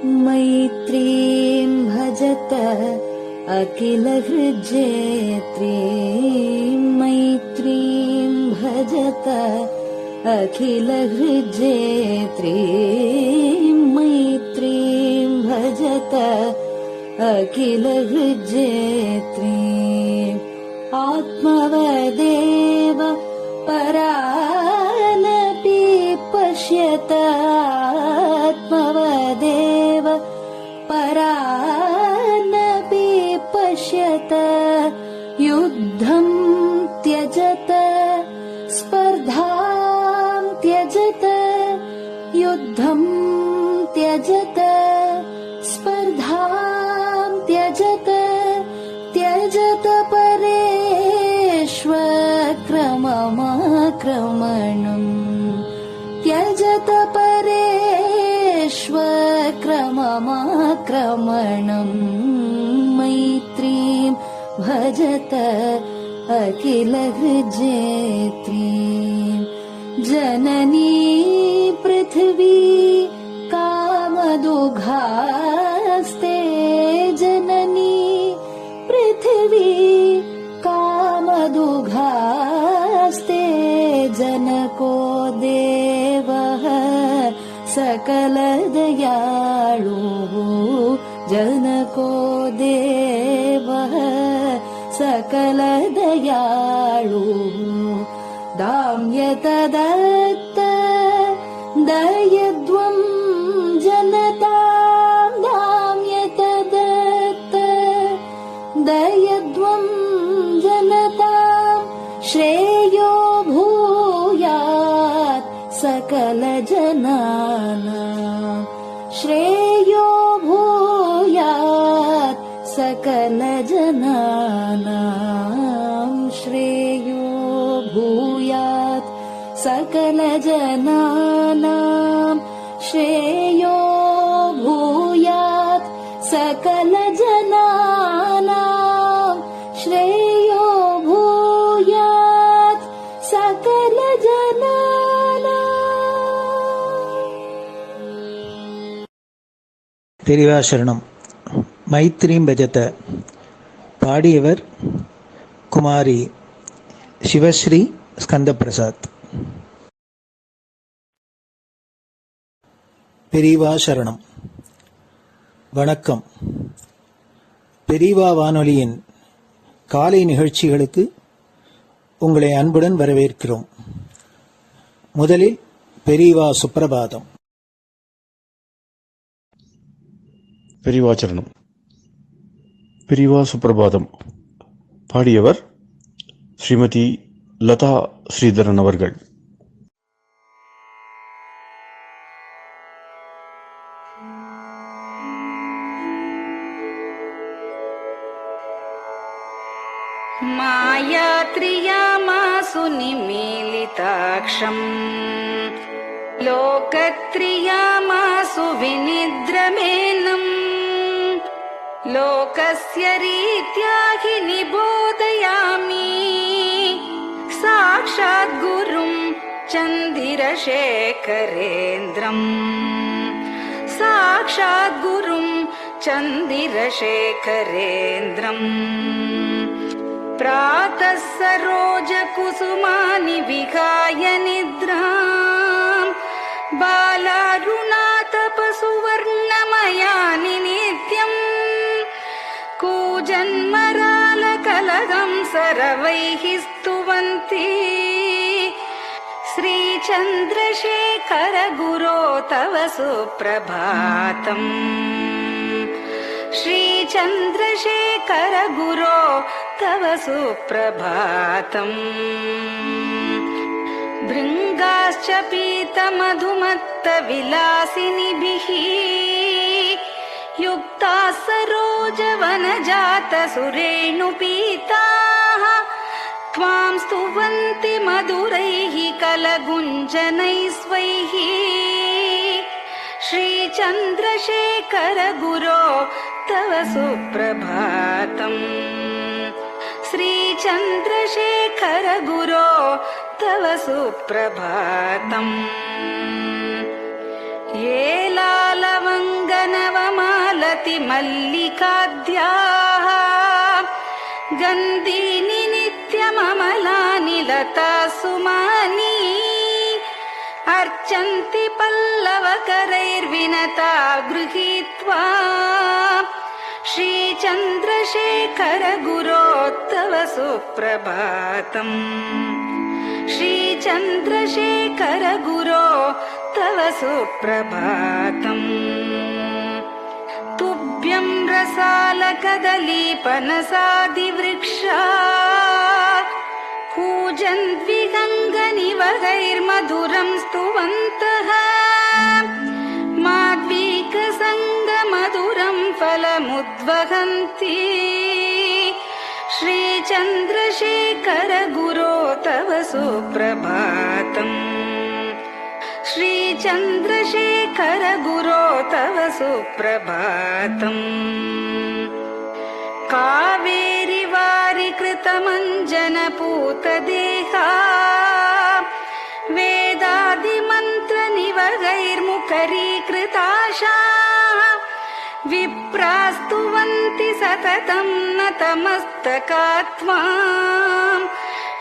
मैत्रीं भजत अखिलहृज्जेत्रीं, मैत्रीं भजत अखिलहृज्जेत्रीं, मैत्रीं भजत अखिलहृज्जेत्रीम्। आत्मवदेव परानपि पश्यत, आत्मवदेव परानपि पश्यत। युद्धं त्यजत स्पर्धां त्यजत, युद्धं त्यजत स्पर्धां त्यजत। त्यजत परेष्वक्रममाक्रमणम्, त्यजत परेष्वक्रममाक्रमणम्। मैत्रीं भजत अखिलहृज्जेत्रीं। जननी पृथिवी कामदुघास्ते, जननी पृथिवी कामदुघास्ते। जनको देवः सकलदयाळुः, जनको देवः सकलदयाळुः। दाम्यत दत्त दयध्वं जनतां, दाम्यत दत्त दयध्वं जनतां। श्रेयो भूयात् सकलजनानां, श्रेयो भूयात् सकलजनानां, श्रेयो भूयात् सकलजनानां, श्रेयो भूयात् सकलजनानां, श्रेयो भूयात् सकलजनानां। பெரிவாசரணம். மைத்ரீம் பஜத. பாடியவர் குமாரி சிவஸ்ரீ ஸ்கந்தபிரசாத். பெரிவாசரணம். வணக்கம். பெரிவா வானொலியின் காலை நிகழ்ச்சிகளுக்கு உங்களை அன்புடன் வரவேற்கிறோம். முதலில் பெரிவா சுப்பிரபாதம். பெரிவாச்சரணம். பெரிவா சுப்பிரபாதம். பாடியவர் ஸ்ரீமதி லதா ஸ்ரீதரன் அவர்கள். मायात्रियामासु निमीलिताक्षम्, लोकत्रियामासु विनिद्रमेनम्। लोकस्य रीत्या हि निबोधयामि, साक्षात् गुरुं चन्दिरशेखरेन्द्रम्, साक्षात् गुरुं चन्दिरशेखरेन्द्रम्। प्रातः सरोजकुसुमानि विहाय निद्राम्, बालारुणातपसुवर्णमयानि नित्यम्। कूजन्मरालकलहं सरवैः स्तुवन्ति, श्रीचन्द्रशेखर गुरो तव सुप्रभातम्, श्रीचन्द्रशेखर गुरो तव सुप्रभातम्। भृङ्गाश्च पीतमधुमत्तविलासिनिभिः युक्ताः सरोजवनजातसुरेणुपीताः, त्वां स्तुवन्ति मधुरैः कलगुञ्जनैः स्वैः। श्रीचन्द्रशेखर गुरो तव सुप्रभातम्, श्रीचन्द्रशेखर गुरो तव सुप्रभातम् ये लालवङ्गनवमालति मल्लिकाद्याः गन्धीनि नित्यममलानि लता सुमानि अर्चन्ति पल्लवकरैर्विनता गृहीत्वा श्रीचन्द्रशेखर गुरो तव सुप्रभातम् श्रीचन्द्रशेखर गुरो तव सुप्रभातम् तुभ्यं रसालकदलीपनसादिवृक्षा कूजन्द्विगङ्गनिवगैर्मधुरं स्तुवन्तः माद्वीकसङ्गमधुरं फलमुद्वहन्ति श्रीचन्द्रशेखर गुरो तव सुप्रभातम् श्रीचन्द्रशेखर गुरो तव सुप्रभातम् कावेरि वारिकृतमञ्जनपूतदेहा वेदादिमन्त्रनिवगैर्मुखरीकृताशा विप्रास्तुवन्ति सततं नतमस्तकात्माम्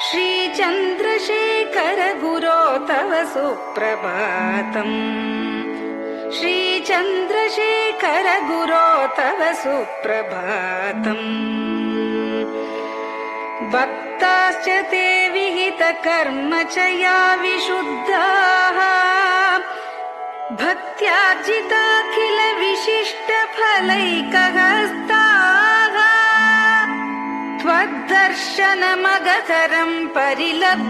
श्रीचन्द्रशेखर गुरो तव सुप्रभातम् श्रीचन्द्रशेखर गुरो तव सुप्रभातम् भक्ताश्च ते विहितकर्मचया विशुद्धाः भक्त्यार्जिताखिल विशिष्टफलैकहस्ताः त्वद्दर्शनमगकरं परिलब्धुकामाः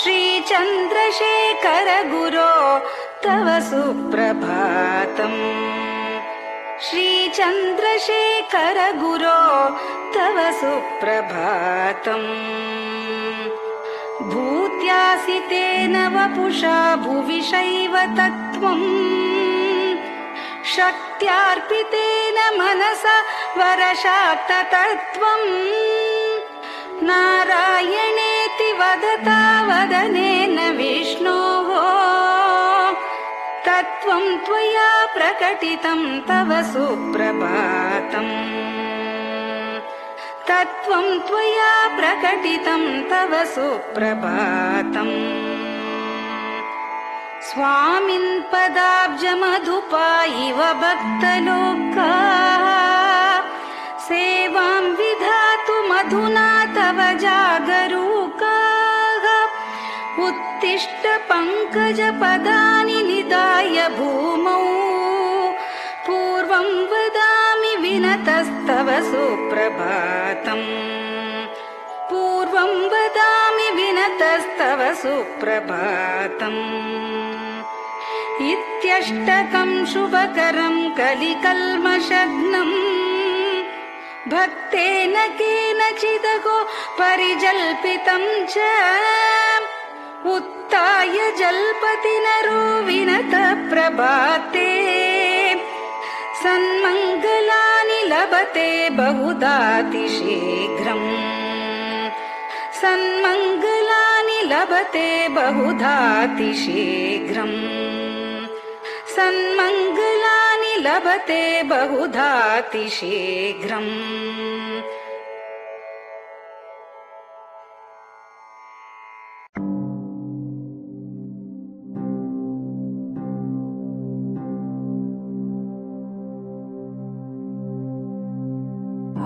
श्रीचन्द्रशेखर गुरो तव सुप्रभातम् श्रीचन्द्रशेखर गुरो तव सुप्रभातम् भूत्यासितेन वपुषा भुविशैव तत्त्वम् शक्त्यार्पितेन मनसा वरशाक्ततत्त्वम् नारायणेति वदता वदनेन विष्णोः तत्त्वं त्वया प्रकटितं तव सुप्रभातम् तत्त्वं त्वया प्रकटितं तव सुप्रभातम् स्वामिन् पदाब्जमधुपा इव भक्तलोकाः सेवां विधातुमधुना तव जागरूकाः उत्तिष्ठ पङ्कजपदानि निधाय भूमौ पूर्वं वदामि विनतस्तव सुप्रभातम् पूर्वं वदामि विनतस्तव सुप्रभातम् इत्यष्टकं शुभकरं कलिकल्मषघ्नम् भक्तेन केनचिदहो परिजल्पितं च उत्थाय जल्पति नरो विनत प्रभाते सन्मङ्गलानि लभते बहुधातिशीघ्रम् सन्मङ्गलानि लभते बहुधातिशीघ्रम् सन्मङ्गलानि लभते बहुधातिशीघ्रम्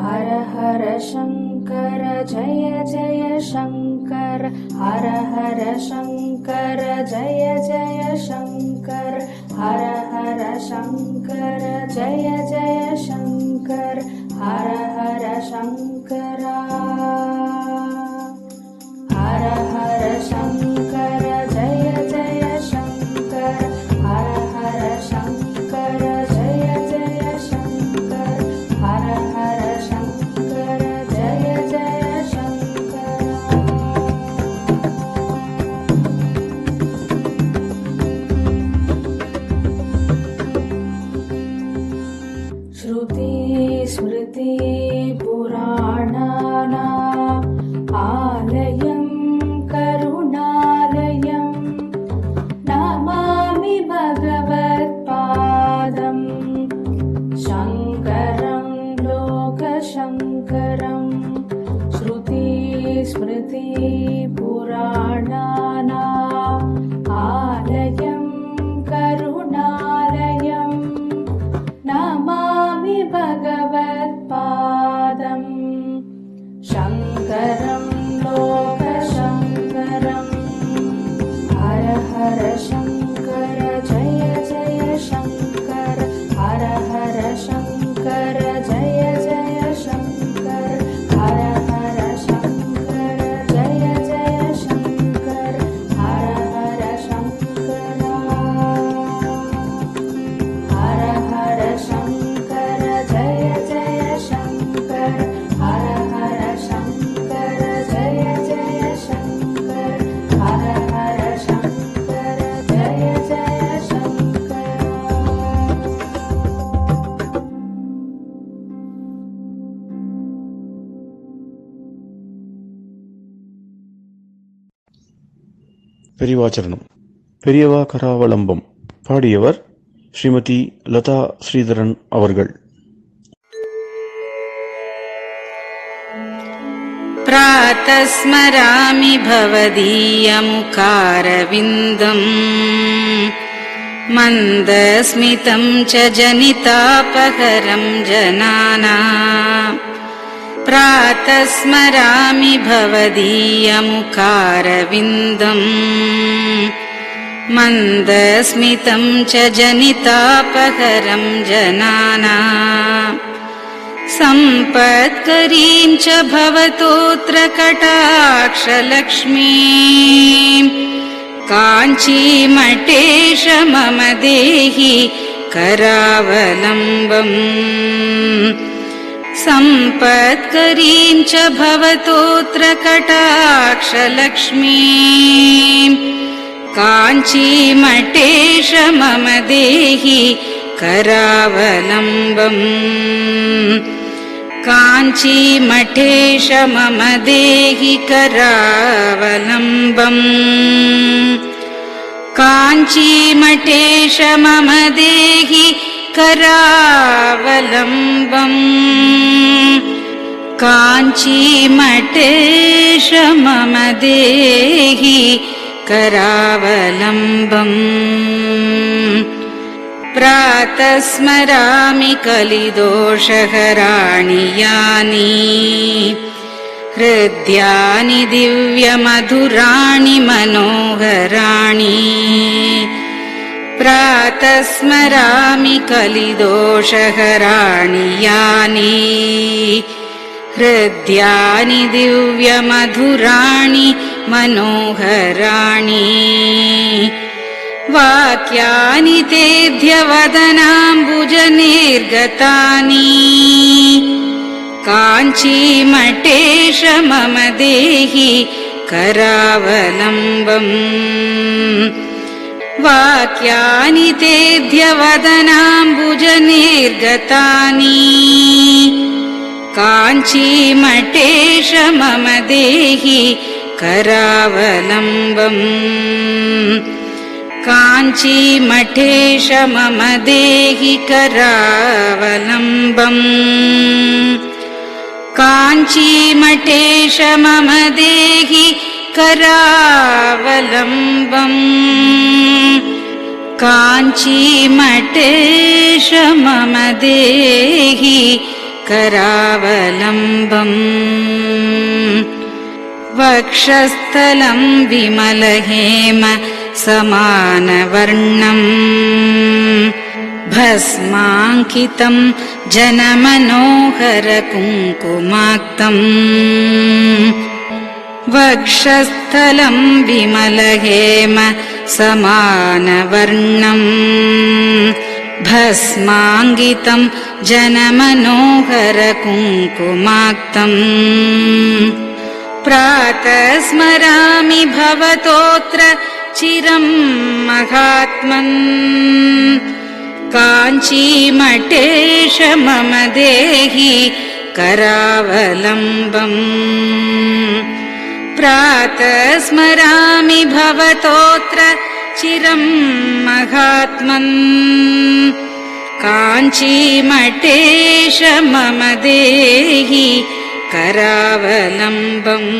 हर हर शङ्कर जय जय शङ्कर हर हर शङ्कर जय जय शङ्कर हर हर शङ्कर जय जय शङ्कर हर हर शङ्कर हर हर शङ्कर जय जय शङ्कर हर हर शङ्कर जय जय शङ्कर हर हर शङ्कर जय जय शङ्कर श्रुति स्मृति पुराणानाम् स्मृति पुराणानाम् आलयं करुणालयं नमामि भगवत्पादम् शङ्करं लोकशङ्करम् हर हर शङ्कर जय जय शङ्कर हर हर शङ्कर जय जय शङ्कर हर हर शङ्कर जय जय शङ्कर हर हर शङ्कर हर हर शङ्कर जय जय शङ्कर हर हर शङ्कर जय जय शङ्कर हर हर शङ्कर जय जय शङ्कर பெரியவாச்சரணம். பெரியவா கராவலம்பம். பாடியவர் ஸ்ரீமதி லதா ஸ்ரீதரன் அவர்கள். प्रातः स्मरामि भवदीयमुखारविन्दम् मन्दस्मितं च जनितापहरं जनानाम् प्रातः स्मरामि भवदीयमुखारविन्दम् मन्दस्मितं च जनितापहरं जनानाम् सम्पत्करीं च भवतोऽत्र कटाक्षलक्ष्मीं काञ्चीमठेश मम देहि करावलम्बम् सम्पत्करीं च भवतोऽत्र कटाक्षलक्ष्मीं काञ्चीमठेश मम देहि करावलम्बम् काञ्चीमठेश मम देहि करावलम्बम् काञ्चीमठेश मम देहि करावलम्बम् काञ्चीमठेश मम देहि करावलम्बम् प्रातः स्मरामि कलिदोषहराणि यानि हृद्यानि दिव्यमधुराणि मनोहराणि प्रातः स्मरामि कलिदोषहराणि यानि हृद्यानि दिव्यमधुराणि मनोहराणि वाक्यानि तेऽध्यवदनाम्बुजनिर्गतानि काञ्चीमठेश मम देहि करावलम्बम् वाक्यानि तेऽध्यवदनाम्बुजनिर्गतानि काञ्चीमठेश मम देहि करावलम्बम् काञ्चीमठेश मम देहि करावलम्बम् काञ्चीमठेश मम देहि करावलम्बम् काञ्चीमठेश मम देहि करावलम्बम् वक्षस्थलं विमलहेम समानवर्णम् भस्माङ्कितं जनमनोहर कुङ्कुमाक्तम् वक्षस्थलं विमलहेम समानवर्णम् भस्माङ्कितं जनमनोहर कुङ्कुमाक्तम् प्रातः स्मरामि भवतोऽत्र चिरं महात्मन् काञ्चीमठेश मम देहि करावलम्बम् प्रातः स्मरामि भवतोऽत्र चिरं महात्मन् काञ्चीमठेश मम देहि करावलम्बम्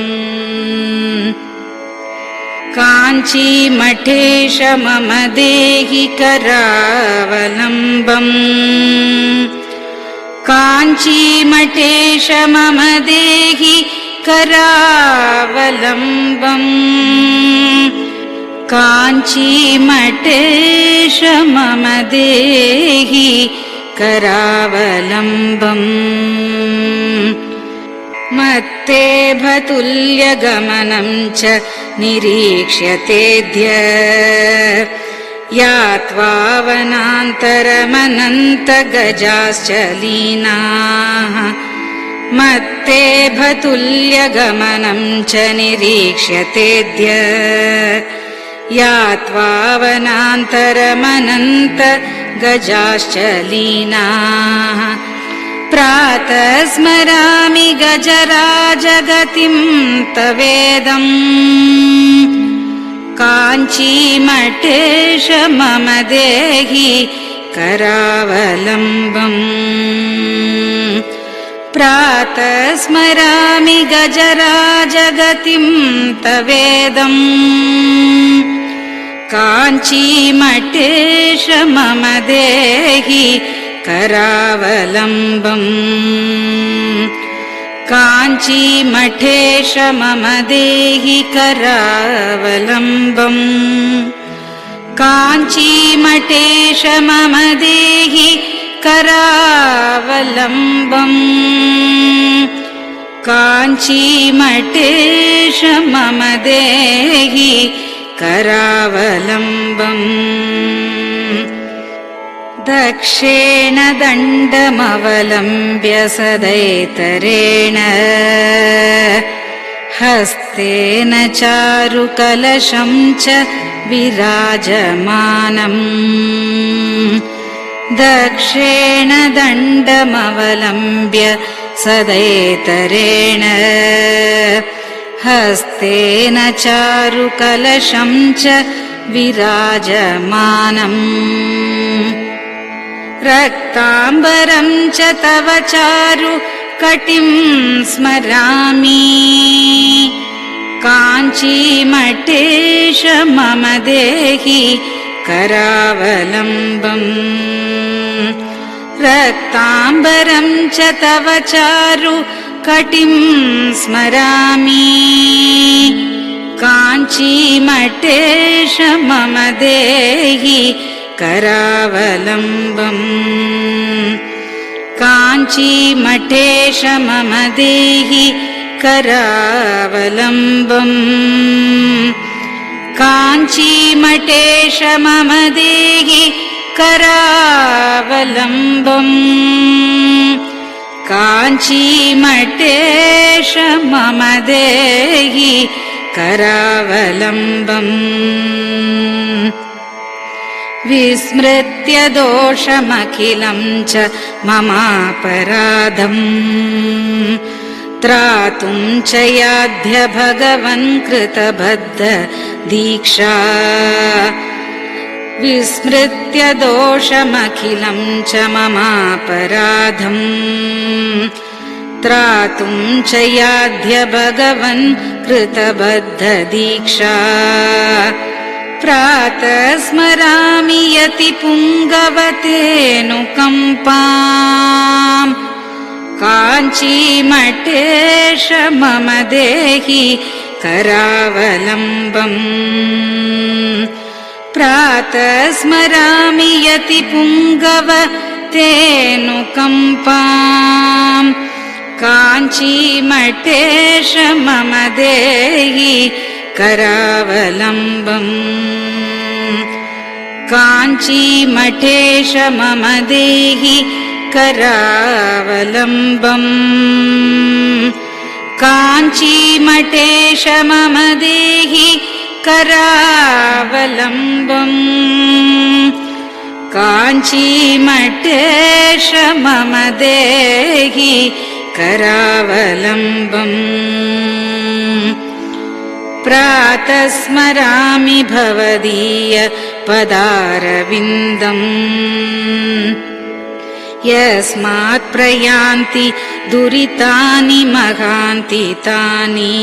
काञ्चीमठेश मम देहि करावलम्बम् काञ्चीमठेश मम देहि करावलम्बम् काञ्चीमठेश मम देहि करावलम्बम् मत्तेभतुल्यगमनं च निरीक्ष्यतेऽद्य यात्वा वनान्तरमनन्तगजाश्च लीनाः मत्तेभतुल्यगमनं च निरीक्ष्यतेऽद्य यात्वा वनान्तरमनन्तगजाश्च लीनाः प्रातः स्मरामि गजराजगतिं तवेदम् काञ्चीमठेश मम देहि करावलम्बम् प्रातः स्मरामि गजराजगतिं तवेदम् काञ्चीमठेश मम देहि करावलम्बम् काञ्चीमठेश मम देहि करावलम्बम् काञ्चीमठेश मम देहि करावलम्बम् काञ्चीमठेश मम देहि करावलम्बम् दक्षेण दण्डमवलम्ब्य सदैतरेण हस्तेन चारुकलशं च विराजमानम् दक्षेण दण्डमवलम्ब्य सदैतरेण हस्तेन चारुकलशं च विराजमानम् रक्ताम्बरं च तव चारु कटिं स्मरामि काञ्चीमठेश मम देहि करावलम्बम् रक्ताम्बरं च तव चारु कटिं स्मरामि काञ्चीमठेश मम देहि करावलम्बम् काञ्चीमठेश मम देहि करावलम्बम् काञ्चीमठेश मम देहि करावलम्बम् काञ्चीमठेश मम देहि करावलम्बम् विस्मृत्य दोषमखिलं च ममापराधम् त्रातुं च याध्य भगवन् कृतबद्ध दीक्षा विस्मृत्य दोषमखिलं च ममापराधम् त्रातुं च याध्य भगवन् कृतबद्ध दीक्षा प्रातः स्मरामि यतिपुङ्गवतेऽनुकम्पाम् काञ्चीमठेश मम देहि करावलम्बम् प्रातः स्मरामि यतिपुङ्गवतेऽनुकम्पाम् काञ्चीमठेश मम देहि करावलम्बम् काञ्चीमठेश मम देहि करावलम्बम् काञ्चीमठेश मम देहि करावलम्बम् काञ्चीमठेश मम देहि करावलम्बम् प्रातः स्मरामि भवदीय पदारविन्दम् यस्मात् प्रयान्ति दुरितानि महान्ति तानि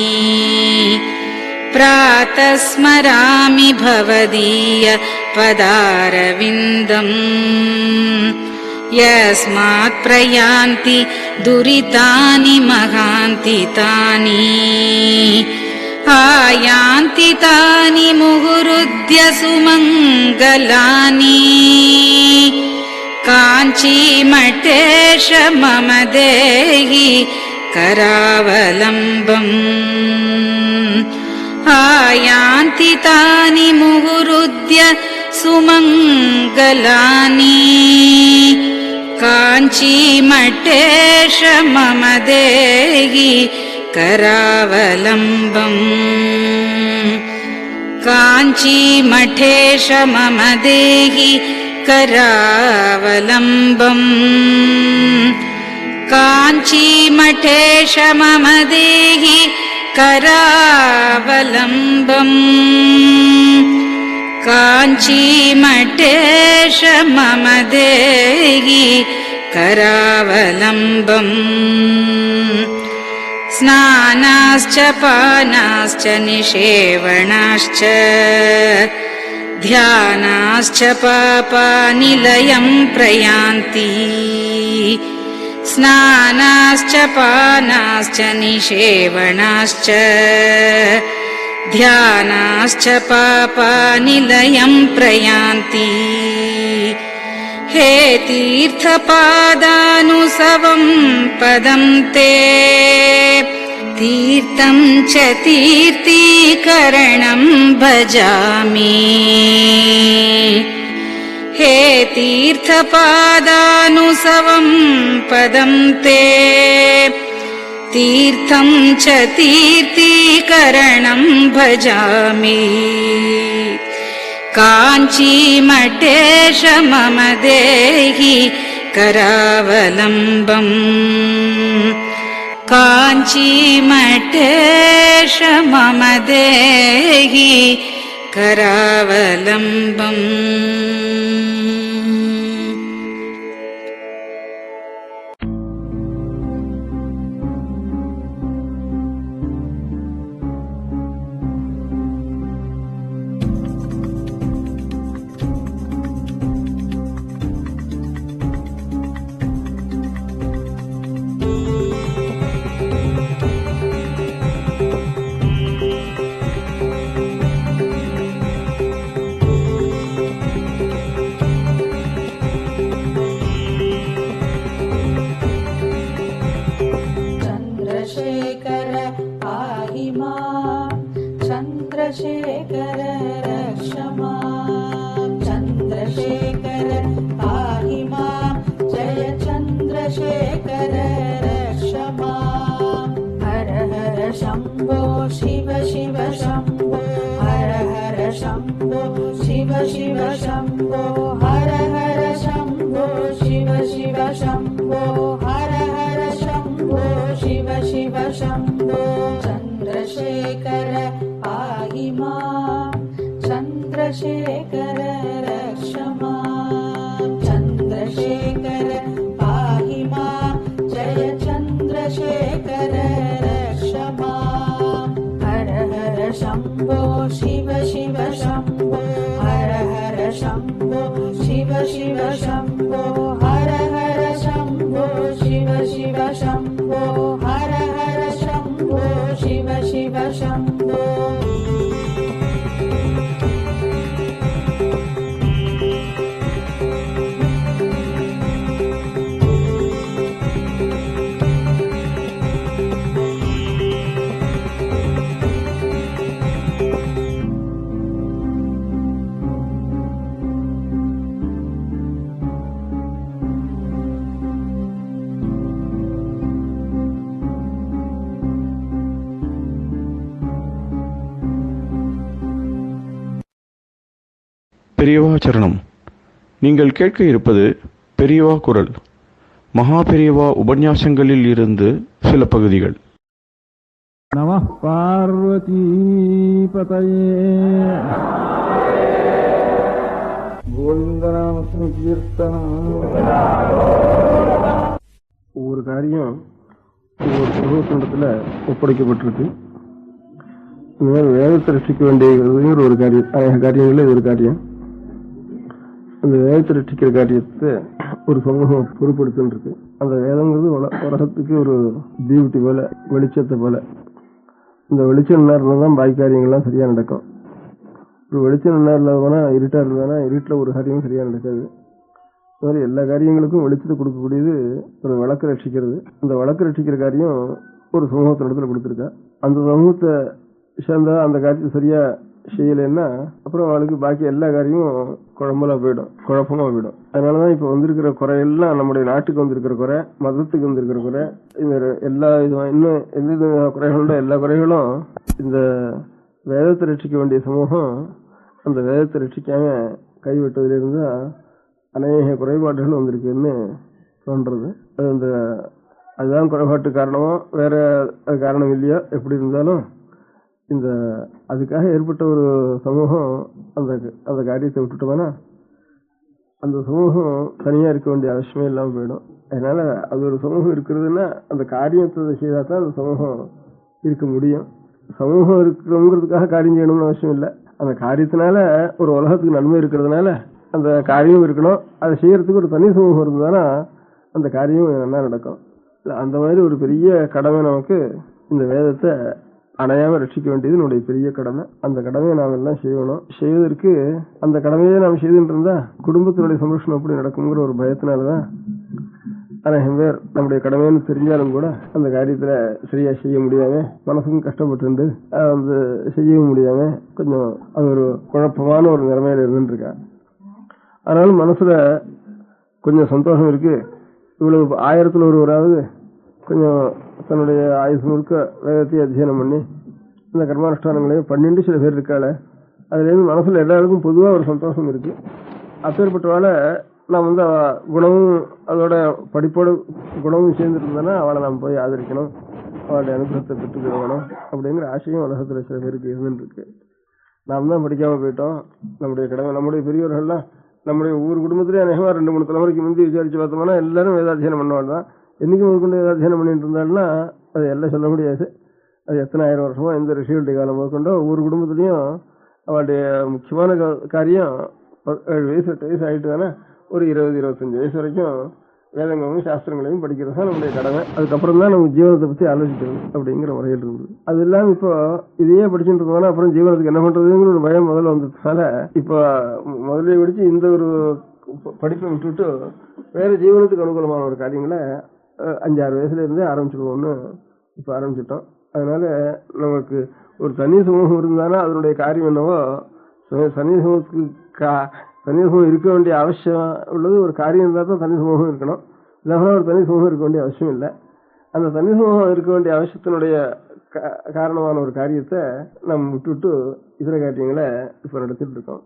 प्रातः स्मरामि भवदीय पदारविन्दम् यस्मात् प्रयान्ति दुरितानि महान्ति तानि आयान्ति तानि मुहुरुद्य सुमङ्गलानि काञ्चीमठेश मम देहि करावलम्बम् आयान्ति तानि मुहुरुद्य सुमङ्गलानि काञ्चीमठेश मम देहि करावलम्बम् काञ्चीमठेश मम देहि करावलम्बम् काञ्चीमठेश मम देहि करावलम्बम् काञ्चीमठेश मम देहि करावलम्बम् स्नानाश्च पानाश्च निषेवणाश्च ध्यानाश्च पापानिलयं प्रयान्ति स्नानाश्च पानाश्च निषेवणाश्च ध्यानाश्च पापानिलयं प्रयान्ति हे तीर्थपादानुसवं पदं ते तीर्थं च तीर्थीकरणं भजामि हे तीर्थपादानुसवं पदं ते तीर्थं च तीर्थीकरणं भजामि काञ्चीमठेश मम देहि करावलम्बम् काञ्चीमठेश मम देहि करावलम्बम् चन्द्रशेखर रक्ष मां चन्द्रशेखर पाहि मां जय चन्द्रशेखर रक्ष मां हर हर शम्भो शिव शिव शम्भो हर हर शम्भो शिव शिव शम्भो हर हर शम्भो शिव शिव शम्भो हर हर शम्भो शिव शिव शम्भो चन्द्रशेखर पाहि मां चन्द्रशेखर रक्ष मां चन्द्रशेखर पाहि मां जय चन्द्रशेखर रक्ष मां हर हर शम्भो शिव शिव शम्भो हर हर शम्भो शिव शिव शम्भो हर हर शम्भो शिव शिव शम्भो हर हर शम्भो शिव शिव शम्भो பெரியவா சரணம். நீங்கள் கேட்க இருப்பது பெரியவா குரல். மகா பெரியவா உபன்யாசங்களில் இருந்து சில பகுதிகள். நமः பார்வதி பதயே கோவிந்தநாம சங்கீர்த்தனம். ஒவ்வொரு காரியம் ஒவ்வொரு பருவத்திடத்துல ஒப்படைக்கப்பட்டிருக்கு. இந்த மாதிரி வேதத்தை ரட்சிக்க வேண்டிய ஒரு காரியம், அநேக காரியங்கள்ல இது ஒரு காரியம். அந்த வேதத்தை ரட்சிக்கிற காரியத்தை ஒரு சமூகம் பொறுப்படுத்துன்னு இருக்கு. அந்த வேதங்கிறது உலகத்துக்கு ஒரு தீவுட்டி போல, வெளிச்சத்தை போல. இந்த வெளிச்சம் நேரம் தான் பாக்கி காரியங்கள்லாம் சரியா நடக்கும். ஒரு வெளிச்சம் நேரம் போனா இருட்டா இருந்ததுன்னா இருட்டில் ஒரு காரியமும் சரியா நடக்காது. இந்த மாதிரி எல்லா காரியங்களுக்கும் வெளிச்சத்தை கொடுக்கக்கூடியது ஒரு விளக்கு ரட்சிக்கிறது. அந்த விளக்கு ரட்சிக்கிற காரியம் ஒரு சமூகத்தினிடத்துல கொடுத்துருக்கா. அந்த சமூகத்தை சேர்ந்தா அந்த காரியத்தை சரியா செய்யலைன்னா அப்புறம் அவளுக்கு பாக்கி எல்லா காரியமும் குழப்பமா போயிடும். அதனாலதான் இப்ப வந்திருக்கிற குறையெல்லாம் நம்முடைய நாட்டுக்கு வந்திருக்கிற குறை, மதத்துக்கு வந்திருக்கிற குறை, இந்த எல்லா இன்னும் எந்த குறைகளோட எல்லா குறைகளும் இந்த வேதத்தை ரட்சிக்க வேண்டிய சமூகம் அந்த வேதத்தை ரட்சிக்காம கைவிட்டதிலிருந்து அநேக குறைபாடுகள் வந்திருக்குன்னு தோன்றது. அதுதான் குறைபாட்டு காரணமோ வேற காரணம் இல்லையோ, எப்படி இருந்தாலும் இந்த அதுக்காக ஏற்பட்ட ஒரு சமூகம் அந்த காரியத்தை விட்டுட்டோம்னா அந்த சமூகம் தனியா இருக்க வேண்டிய அவசியமே இல்லாம போயிடும். அதனால அது ஒரு சமூகம் இருக்கிறதுன்னா அந்த காரியத்தை செய்தா தான் அந்த சமூகம் இருக்க முடியும். சமூகம் இருக்கிறோங்கிறதுக்காக காரியம் செய்யணும்னு அவசியம் இல்லை. அந்த காரியத்தினால ஒரு உலகத்துக்கு நன்மை இருக்கிறதுனால அந்த காரியம் இருக்கணும். அதை செய்யறதுக்கு ஒரு தனி சமூகம் இருந்ததுன்னா அந்த காரியம் என்ன நடக்கும். அந்த மாதிரி ஒரு பெரிய கடமை நமக்கு இந்த வேதத்தை அணையாம ரட்சிக்க வேண்டியது நம்முடைய பெரிய கடமை. அந்த கடமையை நாம் எல்லாம் செய்யணும். செய்வதற்கு அந்த கடமையை நாம் செய்துட்டு இருந்தா குடும்பத்தினுடைய சந்தோஷம் எப்படி நடக்குங்கிற ஒரு பயத்தினாலதான் அநேகம் பேர் நம்முடைய கடமைன்னு தெரிஞ்சாலும் கூட அந்த காரியத்துல சரியா செய்ய முடியாம மனசுக்கும் கஷ்டப்பட்டு செய்யவும் முடியாம கொஞ்சம் அது ஒரு குழப்பமான ஒரு நிலைமையில இருந்துட்டு இருக்கா. அதனால மனசுல கொஞ்சம் சந்தோஷம் இருக்கு. இவ்வளவு 1000ல் ஒருவராவது கொஞ்சம் தன்னுடைய ஆயுசு முழுக்க வேதத்தை அத்தியனம் பண்ணி இந்த கர்மானுஷ்டானங்களையும் பண்ணிட்டு சில பேர் இருக்காள, அதுல இருந்து மனசுல எல்லாருக்கும் பொதுவா ஒரு சந்தோஷம் இருக்கு. அப்பேற்பட்டவால நாம் குணமும் அதோட படிப்போட குணமும் சேர்ந்துட்டு இருந்தோன்னா அவளை நாம் போய் ஆதரிக்கணும், அவளுடைய அனுகிரகத்தை பெற்றுக்கணும் அப்படிங்கிற ஆசையும் உலகத்துல சில பேருக்கு இருந்துட்டு இருக்கு. நாம் தான் படிக்காம போயிட்டோம். நம்முடைய கடமை நம்முடைய பெரியவர்கள்லாம் நம்முடைய ஒவ்வொரு குடும்பத்திலேயே அநேகமா 2-3 தலைமுறைக்கு முந்தி விசாரிச்சு பார்த்தோம்னா எல்லாரும் வேதாத்தியனம் பண்ணுவாள் தான். என்னைக்கு முதற்கொண்டு வேதாத்தியனம் பண்ணிட்டு இருந்தாள்னா அது எல்லாம் சொல்ல முடியாது. அது எத்தனை 1000 வருஷமா எந்த ரிஷிகளுடைய காலம் முதற்கொண்டோ ஒவ்வொரு குடும்பத்திலையும் அவளுடைய முக்கியமான காரியம் 7 வயசு 8 வயசு ஆயிட்டு தானே ஒரு 20-25 வயசு வரைக்கும் வேதங்களையும் சாஸ்திரங்களையும் படிக்கிறது தான் நம்முடைய கடமை. அதுக்கப்புறம் தான் நம்ம ஜீவனத்தை பத்தி ஆலோசிக்கிறது அப்படிங்கிற முறையில் இருந்தது. அது இல்லாம இப்போ இதையே படிச்சுட்டு இருந்தோம்னா அப்புறம் ஜீவனத்துக்கு என்ன பண்றதுங்கிற ஒரு பயம் முதல்ல வந்ததுனால இப்போ முதல்ல படிச்சு இந்த ஒரு படிப்பை விட்டுட்டு வேற ஜீவனத்துக்கு அனுகூலமான ஒரு காரியங்களை 5-6 வயசுல இருந்தே ஆரம்பிச்சிடுவோம்னு இப்ப ஆரம்பிச்சிட்டோம். அதனால நமக்கு ஒரு தனி சமூகம் இருந்தாலும் அதனுடைய காரியம் என்னவோ தனி சமூகம் இருக்க வேண்டிய அவசியம் உள்ளது. ஒரு காரியம் இருந்தால் தான் தனி சமூகம் இருக்கணும், இல்லைன்னா ஒரு தனி சமூகம் இருக்க வேண்டிய அவசியம் இல்லை. அந்த தனி சமூகம் இருக்க வேண்டிய அவசியத்தினுடைய காரணமான ஒரு காரியத்தை நம்ம விட்டுவிட்டு இதர காரியங்களை இப்ப நடத்திட்டு இருக்கோம்.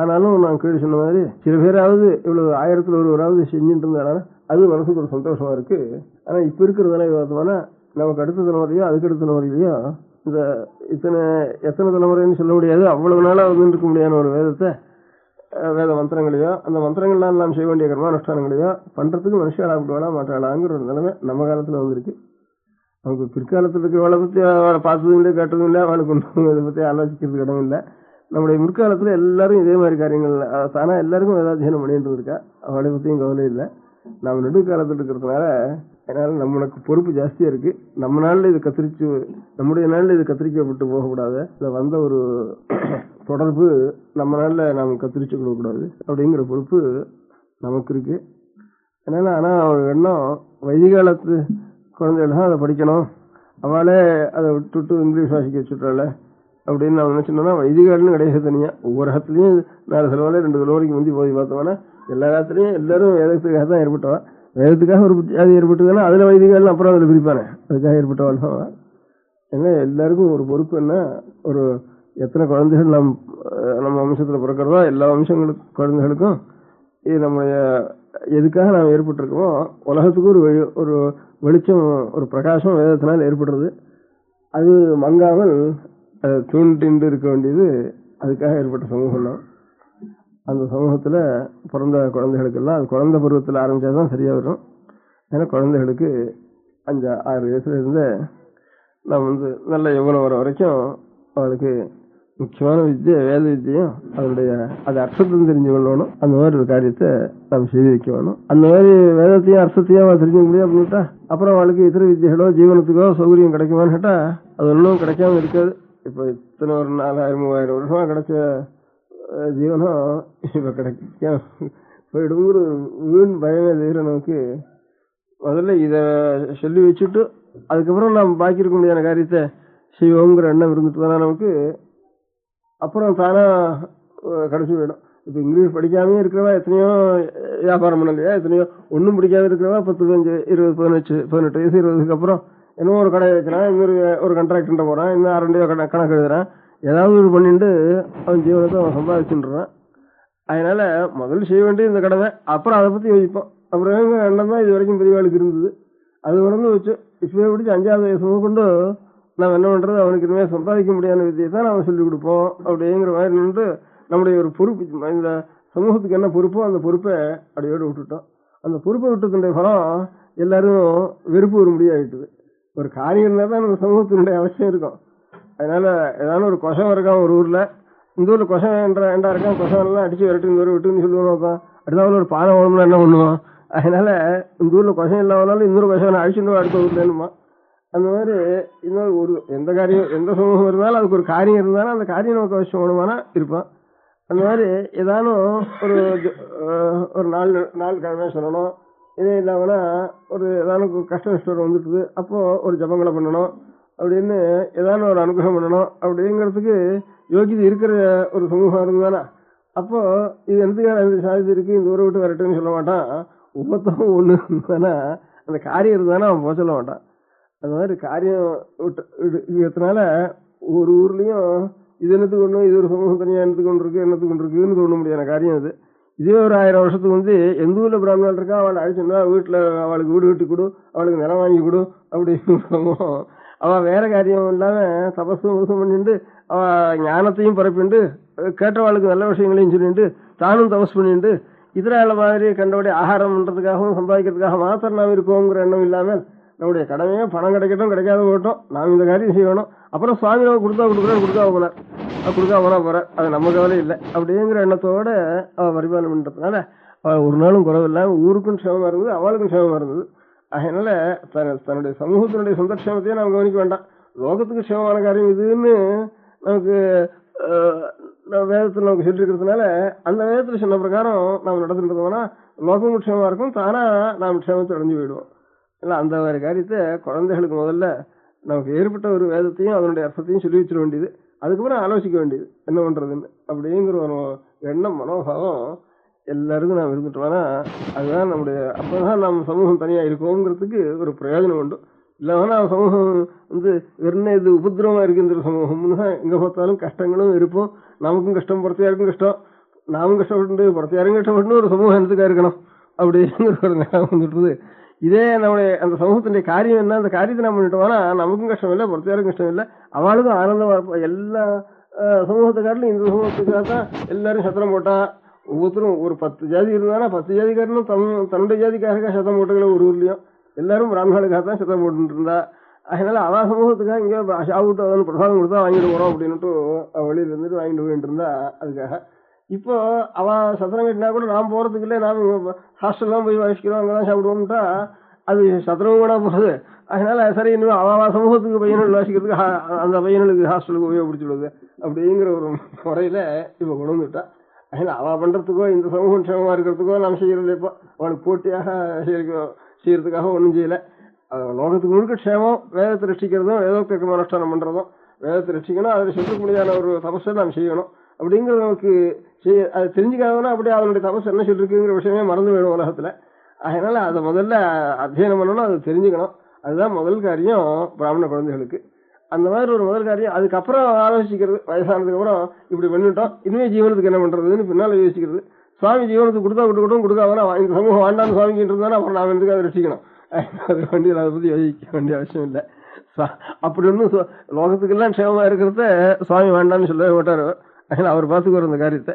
ஆனாலும் நான் கீழே சொன்ன மாதிரி சில பேராவது இவ்வளவு 1000ல் ஒருவராவது செஞ்சுட்டு இருந்தாலும் அது மனசுக்கு ஒரு சந்தோஷமா இருக்கு. ஆனா இப்ப இருக்கிறதுனால பார்த்தோம்னா நமக்கு அடுத்த தலைமுறையோ அதுக்கு அடுத்த தலைமுறையிலையோ இந்த எத்தனை தலைமுறைன்னு சொல்ல முடியாது, அவ்வளவு நாளா வந்து இருக்க முடியாத ஒரு வேத மந்திரங்களையோ அந்த மந்திரங்கள்லாம் நாம் செய்ய வேண்டிய கர்மானுஷ்டானங்களையோ பண்றதுக்கு மனுஷாளா விடுவாளா மாட்டாளாங்கிற ஒரு நிலைமை நம்ம காலத்துல வந்திருக்கு. அவங்க பிற்காலத்துல இருக்கிறவளை பத்தி அவளை பார்த்ததும் இல்லை கேட்டதும் இல்லை, அவளுக்கு ஒன்றும் இதை பத்தி ஆலோசிக்கிறதுக்கு இடம் இல்லை. நம்முடைய முற்காலத்துல எல்லாரும் இதே மாதிரி காரியங்கள் தானா எல்லாருக்கும் வேதாத்தியனம் பண்ணிட்டு இருக்கா, அவளை பத்தியும் கவலை இல்லை. நம்ம நெடுக்காலத்துல இருக்கிறதுனால அதனால நம்மளுக்கு பொறுப்பு ஜாஸ்தியா இருக்கு. நம்ம நாள்ல இது நம்முடைய நாள்ல இது கத்திரிக்கப்பட்டு போகக்கூடாது. இதுல வந்த ஒரு தொடர்பு நம்ம நாள்ல நாம் கத்திரிச்சு கொடுக்கக்கூடாது அப்படிங்கிற பொறுப்பு நமக்கு இருக்கு. அதனால ஆனா ஒரு எண்ணம் வைதிகாலத்து குழந்தைகள் அதை படிக்கணும், அவளே அதை விட்டுட்டு இங்கிலீஷ் வாசிக்க வச்சுட்டாள அப்படின்னு நான் நினைச்சோம்னா வைதிகாலன்னு கிடையாது. தனியா ஒவ்வொரு இடத்துலயும் 4 தலைவரை 2 தலைவரைக்கு முந்தி போய் பார்த்தோம்னா எல்லா காலத்துலயும் எல்லாரும் வேதத்துக்காக தான் ஏற்பட்டவா. வேதத்துக்காக ஒரு ஜாதி ஏற்பட்டதுன்னா அதுல வைதிகாலம் அப்புறம் அதுல பிரிப்பானே அதுக்காக ஏற்பட்டவாள் தான். ஏன்னா எல்லாருக்கும் ஒரு பொறுப்பு என்ன, ஒரு எத்தனை குழந்தைகள் நம்ம வம்சத்துல பிறக்கிறதோ எல்லா குழந்தைகளுக்கும் இது நம்ம எதுக்காக நாம் ஏற்பட்டிருக்கோமோ உலகத்துக்கு ஒரு வெளிச்சம் ஒரு பிரகாசம் வேதத்தினால் ஏற்படுறது. அது மங்காமல் அதை தூண்டிண்டு இருக்க வேண்டியது அதுக்காக ஏற்பட்ட சமூகம் தான். அந்த சமூகத்துல பிறந்த குழந்தைகளுக்கெல்லாம் அது குழந்தை பருவத்தில் ஆரம்பிச்சாதான் சரியா வரும். ஏன்னா குழந்தைகளுக்கு 5-6 வயசுல இருந்து நாம் நல்ல யௌவனம் வர வரைக்கும் அவளுக்கு முக்கியமான வித்தியை வேத வித்தியும் அதனுடைய அது அர்த்தத்தையும் தெரிஞ்சு கொள்ளணும். அந்த மாதிரி ஒரு காரியத்தை நாம் செய்து வைக்க வேணும். அந்த மாதிரி வேதத்தையும் அர்த்தத்தையும் அவள் தெரிஞ்சுக்க முடியும் அப்படின்னுட்டா அப்புறம் அவளுக்கு இதர வித்தியகளோ ஜீவனத்துக்கோ சௌகரியம் கிடைக்குமான்னு கேட்டா அது ஒன்றும் கிடைக்காம இருக்காது. இப்போ இத்தனை ஒரு 4000-3000 வருஷமா கிடைச்ச ஜீவனம் இப்ப கிடைக்க போயிடுங்கிற வீண் பயமே தவிர நமக்கு முதல்ல இத சொல்லி வச்சுட்டு அதுக்கப்புறம் நாம் பாக்கி இருக்க முடியாத காரியத்தை செய்வோங்கிற எண்ணம் இருந்துட்டு தானே நமக்கு அப்புறம் தானா கிடைச்சி போயிடும். இப்ப இங்கிலீஷ் படிக்காமே இருக்கிறவா எத்தனையோ வியாபாரம் பண்ணலையா, எத்தனையோ ஒன்றும் பிடிக்காம இருக்கிறவா 10, 15, 20, 18 வயசு 20க்கு அப்புறம் இன்னும் ஒரு கடை வைக்கிறான், இன்னொரு ஒரு கான்ட்ராக்ட் போறான், இன்னும் 2 கணக்கு எழுதுறான், ஏதாவது ஒரு பண்ணிட்டு அவன் ஜீவனத்தை அவன் சம்பாதிச்சுன்றான். அதனால முதல்ல செய்ய வேண்டிய இந்த கடமை, அப்புறம் அதை பத்தி யோசிப்போம். அப்புறம் எண்ணம் தான் இது வரைக்கும் பெரியவாளுக்கு இருந்தது. அது உணர்ந்து வச்சு இப்பவே பிடிச்சி 5வது வயசு கொண்டு நாம் என்ன பண்றது, அவனுக்கு இனிமே சம்பாதிக்க முடியாத வித்தியை தான் நாம சொல்லிக் கொடுப்போம் அப்படிங்கிற மாதிரி நின்று நம்முடைய ஒரு பொறுப்பு, இந்த சமூகத்துக்கு என்ன பொறுப்போ அந்த பொறுப்பை அடியோடு விட்டுட்டோம். அந்த பொறுப்பை விட்டதுடைய பலம் எல்லாரும் வெறுப்பு ஒரு முடியாயிட்டுது. ஒரு காரியம் இருந்தா தான் நம்ம சமூகத்தினுடைய அவசியம் இருக்கும். அதனால ஏதாவது ஒரு கொசம் இருக்கான் ஒரு ஊர்ல, இந்த ஊர்ல கொசம் ஏண்டா இருக்கான், கொசம் எல்லாம் அடிச்சு விரட்டு இந்த ஊர் விட்டுன்னு சொல்லுவான். அடுத்த ஒரு பானை ஓடணும்னா என்ன பண்ணுவான். அதனால இந்த ஊர்ல கொசம் இல்லாமனாலும் இன்னொரு கொசம் அழிச்சுட்டு அடுத்த ஊர்ல என்னமா அந்த மாதிரி இன்னொரு ஒரு எந்த காரியம் எந்த சமூகம் இருந்தாலும் அதுக்கு ஒரு காரியம் இருந்தாலும் அந்த காரியம் நமக்கு அவசியம் வேணுமானா இருப்பான். அந்த மாதிரி ஏதானும் ஒரு நாலு கிழமை சொல்லணும். இதே இல்லாமனா ஒரு ஏதானும் கஷ்ட நஷ்டம் வந்துட்டுது, அப்போ ஒரு ஜபங்களை பண்ணணும் அப்படின்னு ஏதானும் ஒரு அனுகிரகம் பண்ணணும் அப்படிங்கிறதுக்கு யோகிதை இருக்கிற ஒரு சமூகம் இருந்தானா அப்போ இது எந்தக்கான இந்த சாதித்து இருக்கு, இந்த ஊரை விட்டு வரட்டுன்னு சொல்ல மாட்டான். ஒவ்வொருத்தரும் ஒண்ணு இருந்தானா அந்த காரியம் இருந்தானா அவன் போக சொல்ல மாட்டான். அந்த மாதிரி காரியம் விட்டதுனால ஒரு ஊர்லயும் இது என்னத்துக்கு ஒண்ணு, இது ஒரு சமூகம் தனியா என்னத்துக்கு ஒன்று இருக்கு, என்னத்துக்கு ஒன்று இருக்குன்னு தோண முடியாத காரியம் அது. இதே ஒரு 1000 வருஷத்துக்கு எந்த ஊர்ல பிராமணன் இருக்கா அவளை அழிச்சுன்னா வீட்டுல அவளுக்கு வீடு கட்டி கொடு, அவளுக்கு நிலம் வாங்கி கொடு அப்படின்னு அவ வேற காரியம் இல்லாம தபசும் பண்ணிட்டு அவ ஞானத்தையும் பரப்பிண்டு கேட்டவாளுக்கு நல்ல விஷயங்களையும் சொல்லிட்டு தானும் தபஸ் பண்ணிட்டு இதர மாதிரி கண்டபடி ஆகாரம் பண்றதுக்காகவும் சம்பாதிக்கிறதுக்காக மாத்திரம் நாம் இருக்கோங்கிற எண்ணம் இல்லாமல் நம்முடைய கடமையே பணம் கிடைக்கட்டும் கிடைக்காத போட்டோம், நாம் இந்த காரியம் செய்யணும். அப்புறம் சுவாமி நம்ம கொடுக்காம போற அது நம்ம கவலை இல்லை அப்படிங்கிற எண்ணத்தோட அவ பரிபாலனம் பண்றதுனால அவ ஒரு நாளும் குறவில்லாம ஊருக்கும் க்ஷேமமா இருந்தது, அவளுக்கும் க்ஷேமமா இருந்தது. அதனால தன்னுடைய சமூகத்தினுடைய சொந்த க்ஷேமத்தையே நாம் கவனிக்க வேண்டாம். லோகத்துக்கு க்ஷேமமான காரியம் இதுன்னு நமக்கு வேதத்தில் நமக்கு சொல்லி இருக்கிறதுனால அந்த வேதத்தில் சொன்ன பிரகாரம் நாம் நடந்துட்டோம்னா லோகமும் க்ஷேமமா இருக்கும், தானா நாம் க்ஷேமத்தை அடைஞ்சு போயிடுவோம். இல்லை அந்த மாதிரி காரியத்தை குழந்தைகளுக்கு முதல்ல நமக்கு ஏற்பட்ட ஒரு வேதத்தையும் அதனுடைய அர்த்தத்தையும் சொல்லி வச்சிட வேண்டியது, அதுக்கப்புறம் ஆலோசிக்க வேண்டியது என்ன பண்றதுன்னு அப்படிங்கிற ஒரு எண்ணம் மனோபாவம் எல்லாருக்கும் நாம் இருந்துட்டோம்னா அதுதான் நம்முடைய அப்பதான் நம்ம சமூகம் தனியா இருக்கோங்கிறதுக்கு ஒரு பிரயோஜனம் உண்டு. இல்லைன்னா சமூகம் வெறும் இது உபதிரவமா இருக்குன்ற சமூகம்னு தான் எங்க பார்த்தாலும் கஷ்டங்களும் இருப்போம், நமக்கும் கஷ்டம் புறத்தையாருக்கும் கஷ்டம், நாமும் கஷ்டப்பட்டு புறத்தையாரும் கஷ்டப்பட்டு ஒரு சமூகம் என்னத்துக்கா இருக்கணும் அப்படிங்கிற ஒரு நிலம் வந்துட்டுது. இதே நம்முடைய அந்த சமூகத்தினுடைய காரியம் என்ன, அந்த காரியத்தை நம்ம பண்ணிட்டோம்னா நமக்கும் கஷ்டம் இல்லை, பொறுத்தையாருக்கும் கஷ்டம் இல்லை, அவளுக்கும் ஆனந்தமா இருப்போம். எல்லா சமூகத்துக்காரிலும் இந்த சமூகத்துக்காக தான் எல்லாரும் சத்திரம் போட்டான். ஒவ்வொருத்தரும் ஒரு 10 ஜாதி இருந்தானா 10 ஜாதிக்காரனும் தன்னுடைய ஜாதிக்காக சத்தம் போட்டுக்கல. ஒரு ஊர்லயும் எல்லாரும் பிராமணர்களுக்காக தான் சத்தம் போட்டு இருந்தா. அதனால அவ சமூகத்துக்காக இங்க சாப்பிட்டு பிரசாதம் கொடுத்தா வாங்கிட்டு போறோம் அப்படின்னுட்டு வெளியில இருந்துட்டு வாங்கிட்டு போயிட்டு இருந்தா. அதுக்காக இப்போ அவ சத்திரம் கட்டினா கூட நாம் போறதுக்கு இல்லை, நாம் ஹாஸ்டல் தான் போய் வாசிக்கிறோம், அங்கதான் சாப்பிடுவோம்ட்டா அது சத்திரமும் கூட போகுது. அதனால சரி இன்னும் அவ சமூகத்துக்கு பையன்கள் வாசிக்கிறதுக்கு அந்த பையனுக்கு ஹாஸ்டலுக்கு உபயோகப்படுத்திடுவது அப்படிங்கிற ஒரு முறையில இப்ப கொண்டு வந்துட்டா. அதனால அவ பண்றதுக்கோ இந்த சமூகம் க்ஷேமமா இருக்கிறதுக்கோ நாம் செய்யறது இப்போ அவளுக்கு போட்டியாக செய்யறதுக்காக ஒன்றும் செய்யல. லோகத்துக்கு முழுக்க க்ஷேமம், வேதத்தை ரட்சிக்கிறதும் வேதோக்தமான அனுஷ்டானம் பண்றதும். வேதத்தை ரட்சிக்கணும், அதில் சொல்ல முடியாத ஒரு தபஸை நாம் செய்யணும் அப்படிங்கிறது நமக்கு அதை தெரிஞ்சுக்காதனா அப்படியே அவனுடைய தபஸ் என்ன சொல்லிருக்குங்கிற விஷயமே மறந்து போயிடும் உலகத்துல. அதனால அதை முதல்ல அத்தியனம் பண்ணணும், அதை தெரிஞ்சுக்கணும். அதுதான் முதல் காரியம் பிராமண குழந்தைகளுக்கு. அந்த மாதிரி ஒரு முதல் காரியம். அதுக்கப்புறம் ஆலோசிக்கிறது, வயசானதுக்கு அப்புறம் இப்படி பண்ணிட்டோம் இனிமே ஜீவனத்துக்கு என்ன பண்றதுன்னு பின்னால யோசிக்கிறது. சுவாமி ஜீவனத்துக்கு கொடுத்தா விட்டுக்கிட்டும் கொடுக்காமனா இந்த சமூகம் வேண்டான்னு சுவாமிக்கு இருந்தாலும் அப்புறம் நான் எனக்கு அதை ரசிக்கணும். அது வண்டி அதை பத்தி யோசிக்க வேண்டிய அவசியம் இல்லை. அப்படி ஒன்றும் லோகத்துக்கெல்லாம் க்ஷேமமா இருக்கிறத சுவாமி வேண்டான்னு சொல்லவே மாட்டாரு. அதனால அவர் பார்த்துக்குவார் அந்த காரியத்தை.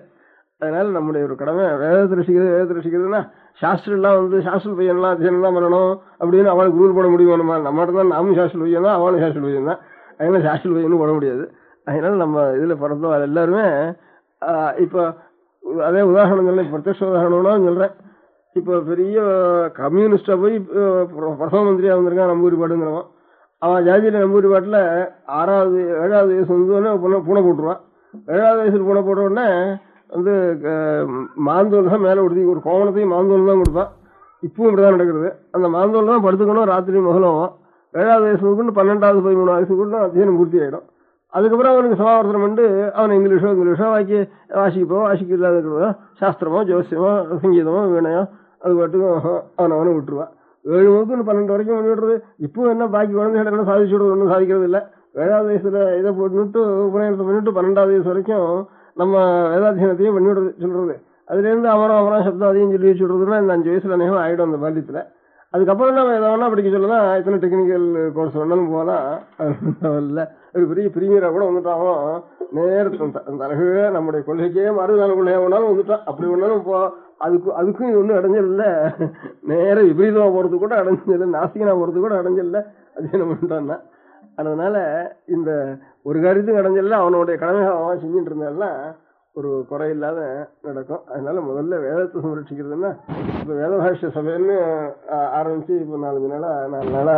அதனால நம்முடைய ஒரு கடமை வேதத்தை ரசிக்கிறதுனா சாஸ்திரம் வந்து சாஸ்திர பையன்லாம் அத்தியனம் தான் பண்ணணும் அப்படின்னு அவளுக்கு ரூல் போட முடியும். நம்ம தான் நாமும் சாஸ்திர பையன் தான், அவளும் சாஸ்திர பையன் தான். அதனால சாஸ்திர பையனும் போட முடியாது. அதனால நம்ம இதில் பிறந்தோம். அது எல்லாருமே இப்போ அதே உதாரணம் சொல்ல, பிரத்யட்ச உதாரணம்னா சொல்கிறேன். இப்போ பெரிய கம்யூனிஸ்டாக போய் பிரதம மந்திரியாக வந்திருக்கான் நம்பூரிப்பாடுங்கிறவன். அவன் ஜாதியில் நம்பூரிப்பாட்டில் 7வது வயசு வந்து பூனை போட்டுருவான். 7வது வயசில் பூனை போட்ட உடனே வந்து மாந்தோல் தான் மேலே கொடுத்து ஒரு கோவணத்தையும் மாந்தோல் தான் கொடுப்பான். இப்பவும் இப்படி தான் நடக்கிறது. அந்த மாந்தோல் தான் படுத்துக்கணும், ராத்திரி முதலும் 7வது வயசுக்குள்ள 12வது 13 வயசுக்குள்ள அத்தியனம் பூர்த்தி ஆகிடும். அதுக்கப்புறம் அவனுக்கு சமாவர்த்தனம் பண்ணி அவனை இங்கிலீஷோ வாசிக்க இல்லாத சாஸ்திரமோ ஜோசியமோ சங்கீதமோ வீணையோ அது பாட்டுக்கும் அவனை விட்டுருவான். 7 முதல் 12 வரைக்கும் பண்ணி விடுறது. இப்பவும் என்ன பாக்கி குழந்தைகளை சாதிச்சு விடுறது ஒன்றும் சாதிக்கிறது இல்லை. 7வது வயசுல இதை போட்டுட்டு உபநயனத்தை பண்ணிட்டு 12வது வயசு வரைக்கும் நம்ம வேதாத்தியனத்தையும் பண்ணி விடுறது சொல்றது. அதுலேருந்து அமரம் சப்தம் அதையும் சொல்லி வச்சு விடுறதுன்னா இந்த 5 வயசுல அநேகம் ஆகிடும் அந்த பால்யத்தில். அதுக்கப்புறம் நம்ம எதை வேணா படிக்க சொல்லலாம். இத்தனை டெக்னிக்கல் கோர்ஸ் வேணாலும் போகலாம். இல்லை ஒரு பெரிய பிரிமியராக கூட வந்துட்டான். நேரத்தில் அழகு நம்முடைய கொள்கைக்கே மறுதான கொள்கையாக வேணாலும் வந்துட்டான். அப்படி வேணாலும் அதுக்கும் ஒன்றும் அடைஞ்சல் இல்லை. நேர விபரீதமாக போகிறதுக்கு கூட அடைஞ்சல் இல்லை, நாஸ்திகனாக போகிறதுக்கு கூட அடைஞ்சல் இல்லை. அது என்ன பண்ணிட்டான்னா அதனால இந்த ஒரு காரியத்துக்கும் அடைஞ்சல அவனுடைய கடமையை அவன் செஞ்சுட்டு இருந்தாலாம் ஒரு குறையில்லாத நடக்கும். அதனால முதல்ல வேதத்தை சம்ரட்சிக்கிறதுன்னா இப்போ வேதபாஷ்ய சபைன்னு ஆரம்பிச்சு இப்போ 4 நாளா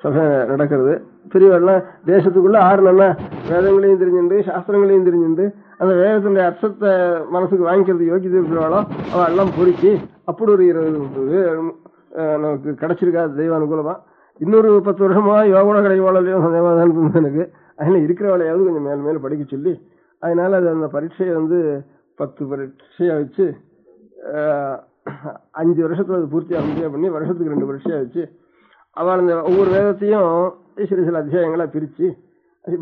சபை நடக்கிறது. பெரியவெல்லாம் தேசத்துக்குள்ள 6 நாளா வேதங்களையும் தெரிஞ்சுட்டு சாஸ்திரங்களையும் தெரிஞ்சுட்டு அந்த வேதத்தினுடைய அர்த்தத்தை மனசுக்கு வாங்கிக்கிறது யோகியதை இருக்கிறாளோ அவள் எல்லாம் பொறுக்கி அப்படி ஒரு 20 நமக்கு கிடைச்சிருக்கா தெய்வ அனுகூலமா. இன்னொரு 10 வருஷமா யோகோட கிடைக்கவாளையும் சந்தேகமாக தான் இருந்தது எனக்கு. அதனால இருக்கிறவளையாவது கொஞ்சம் மேல் படிக்க சொல்லி அதனால அது அந்த பரீட்சையை வந்து 10 பரீட்சையா வச்சு 5 வருஷத்துல அது பூர்த்தியாக பண்ணி வருஷத்துக்கு 2 பரீட்சையா வச்சு அவள் அந்த ஒவ்வொரு வேதத்தையும் சில அத்தியாயங்களா பிரிச்சு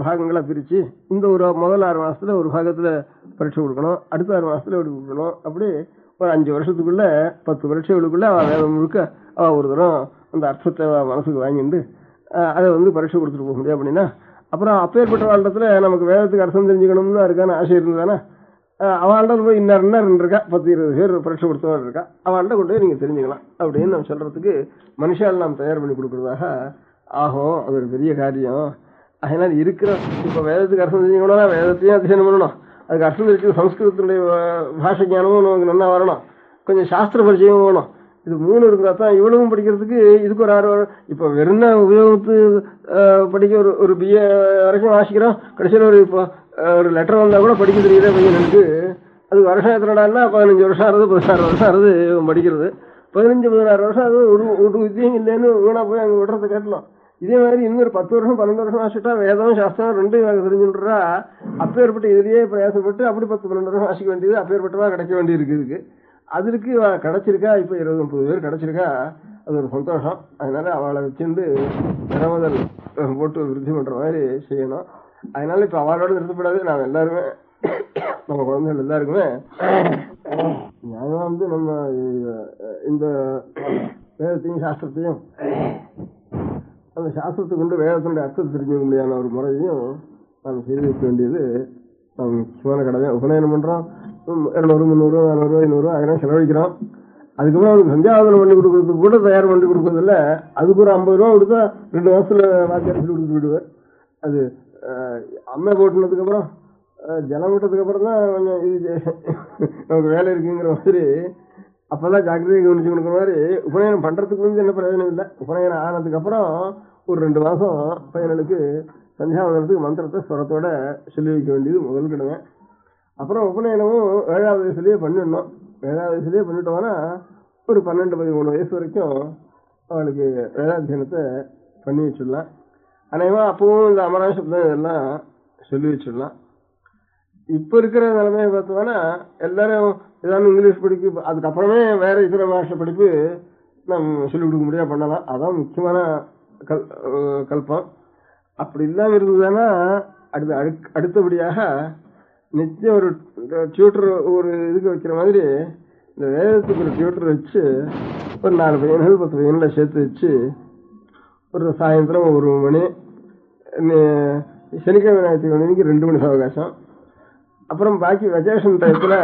பாகங்களா பிரிச்சு இந்த ஒரு முதல் 6 மாசத்துல ஒரு பாகத்துல பரீட்சை கொடுக்கணும், அடுத்த 6 மாசத்துல எப்படி கொடுக்கணும். அப்படி ஒரு 5 வருஷத்துக்குள்ள 10 பரீட்சைகளுக்குள்ள அவள் வேதம் முழுக்க அவள் ஒரு தரம் அந்த அர்த்தத்தை மனசுக்கு வாங்கிட்டு அதை வந்து பரீட்சை கொடுத்துட்டு போக முடியும். அப்படின்னா அப்புறம் அப்பேற்பட்ட வாழ்டத்துல நமக்கு வேதத்துக்கு அர்த்தம் தெரிஞ்சுக்கணும்னு இருக்கான்னு ஆசை இருந்ததானே அவள்கிட்ட போய் இன்னும் இருக்கா 10-20 பேர் பரீட்சை கொடுத்தவன் இருக்கா, அவள்கிட்ட கொண்டு போய் நீங்க தெரிஞ்சுக்கலாம் அப்படின்னு நம்ம சொல்றதுக்கு மனுஷால் நாம் தயார் பண்ணி கொடுக்கறதாக ஆகும். அது ஒரு பெரிய காரியம். அதனால இருக்கிற இப்ப வேதத்துக்கு அர்த்தம் தெரிஞ்சுக்கணும்னா வேதத்தையும் அத்தியனம் பண்ணணும். அதுக்கு அர்த்தம் தெரிஞ்சு சம்ஸ்கிருதத்தினுடைய பாஷை ஞானமும் நமக்கு நல்லா வரணும், கொஞ்சம் சாஸ்திர பரிச்சயமும் வேணும். இது 3 இருந்தா தான் இவ்வளவும் படிக்கிறதுக்கு இதுக்கு ஒரு 6 வருடம். இப்போ வெறும் உபயோகத்து படிக்க ஒரு BA வரைக்கும் வாசிக்கிறோம். கடைசியில் இப்போ ஒரு லெட்டர் வந்தா கூட படிக்க தெரியுதே பையனுக்கு. அதுக்கு வருஷம் எத்தனைடான்னா 15 வருஷம் ஆகுது, 16 வருஷம் ஆகுது படிக்கிறது. 15-16 வருஷம் அது ஒரு வித்தியம் இல்லைன்னு வீணா போய் அங்கே விடுறதை கேட்டலாம். இதே மாதிரி இன்னொரு 10 வருஷம் 12 வருஷம் வாசிட்டா வேதம் சாஸ்திரம் 2 தெரிஞ்சுன்றா அப்பேற்பட்ட இதுலயே பிரயாசப்பட்டு அப்படி 10-12 வருஷம் வாசிக்க வேண்டியது அப்பேற்பட்டவா கிடைக்க வேண்டி இருக்கு. இதுக்கு அதுக்கு கிடைச்சிருக்கா. இப்ப 20-30 பேர் கிடைச்சிருக்கா, அது ஒரு சந்தோஷம். அதனால அவளை வச்சுட்டு திறமதல் போட்டு விருத்தி பண்ற மாதிரி செய்யணும். அதனால இப்ப அவளோட நிறுத்தப்படாது. நாம எல்லாருமே நம்ம குழந்தைகள் எல்லாருக்குமே நியாயமா வந்து நம்ம இந்த வேதத்தையும் சாஸ்திரத்தையும் அந்த சாஸ்திரத்தை கொண்டு வேதத்தினுடைய அர்த்தத்தை தெரிஞ்சுக்க முடியாத ஒரு முறையையும் நாம் செய்து வைக்க வேண்டியது நம்ம முக்கியமான கடமை. உபநயனம் பண்றோம், 200, 300, 400, 500 அதெல்லாம் செலவழிக்கிறோம். அதுக்கப்புறம் அவனுக்கு சந்தியாவதனம் பண்ணி கொடுக்கறதுக்கு கூட தயார் பண்ணி கொடுக்கறதில்ல. அதுக்கு ஒரு 50 ரூபா கொடுத்தா 2 மாசத்துல வாத்தியார் சொல்லி கொடுத்து விடுவேன். அது அம்மை போட்டுனதுக்கு அப்புறம் ஜலம் விட்டதுக்கு அப்புறம் தான் கொஞ்சம் இது நமக்கு வேலை இருக்குங்கிற மாதிரி அப்பதான் ஜாக்கிரதையை கவனிச்சு கொடுக்குற மாதிரி. உபநயனம் பண்றதுக்கு வந்து என்ன பிரயோஜனம் இல்லை. உபநயனம் ஆனதுக்கு அப்புறம் ஒரு 2 மாசம் பையனுக்கு சந்தியாவதனத்துக்கு மந்திரத்தை ஸ்வரத்தோட சொல்லி வைக்க வேண்டியது முதல் கடமை. அப்புறம் உபநயனமும் 7வது வயசுலயே பண்ணிடணும். 7வது வயசுலயே பண்ணிட்டோம்னா ஒரு 12-13 வயசு வரைக்கும் அவளுக்கு வேதாத்தியனத்தை பண்ணி வச்சிடலாம். அநேகமா அப்பவும் இந்த அமரா சப்தம் இதெல்லாம் சொல்லி வச்சிடலாம். இப்ப இருக்கிற நிலைமையை பார்த்தோம்னா எல்லாரும் ஏதாவது இங்கிலீஷ் படிப்பு அதுக்கப்புறமே வேற இதர பாஷை படிப்பு நம்ம சொல்லிக் கொடுக்க முடியாது பண்ணலாம். அதான் முக்கியமான கல்பம். அப்படி இல்லாம இருந்ததுன்னா அடுத்தபடியாக நிச்சயம் ஒரு டியூட்டர் ஒரு இதுக்கு வைக்கிற மாதிரி இந்த வேதத்துக்கு ஒரு டியூட்டர் வச்சு ஒரு 4 பையன்கள் 10 பையன்களை சேர்த்து வச்சு ஒரு சாயந்தரம் 1 மணி சனிக்கிழமை ஞாயிற்றுக்கிழமைக்கு 2 மணி அவகாசம் அப்புறம் பாக்கி வெக்கேஷன் டயத்துல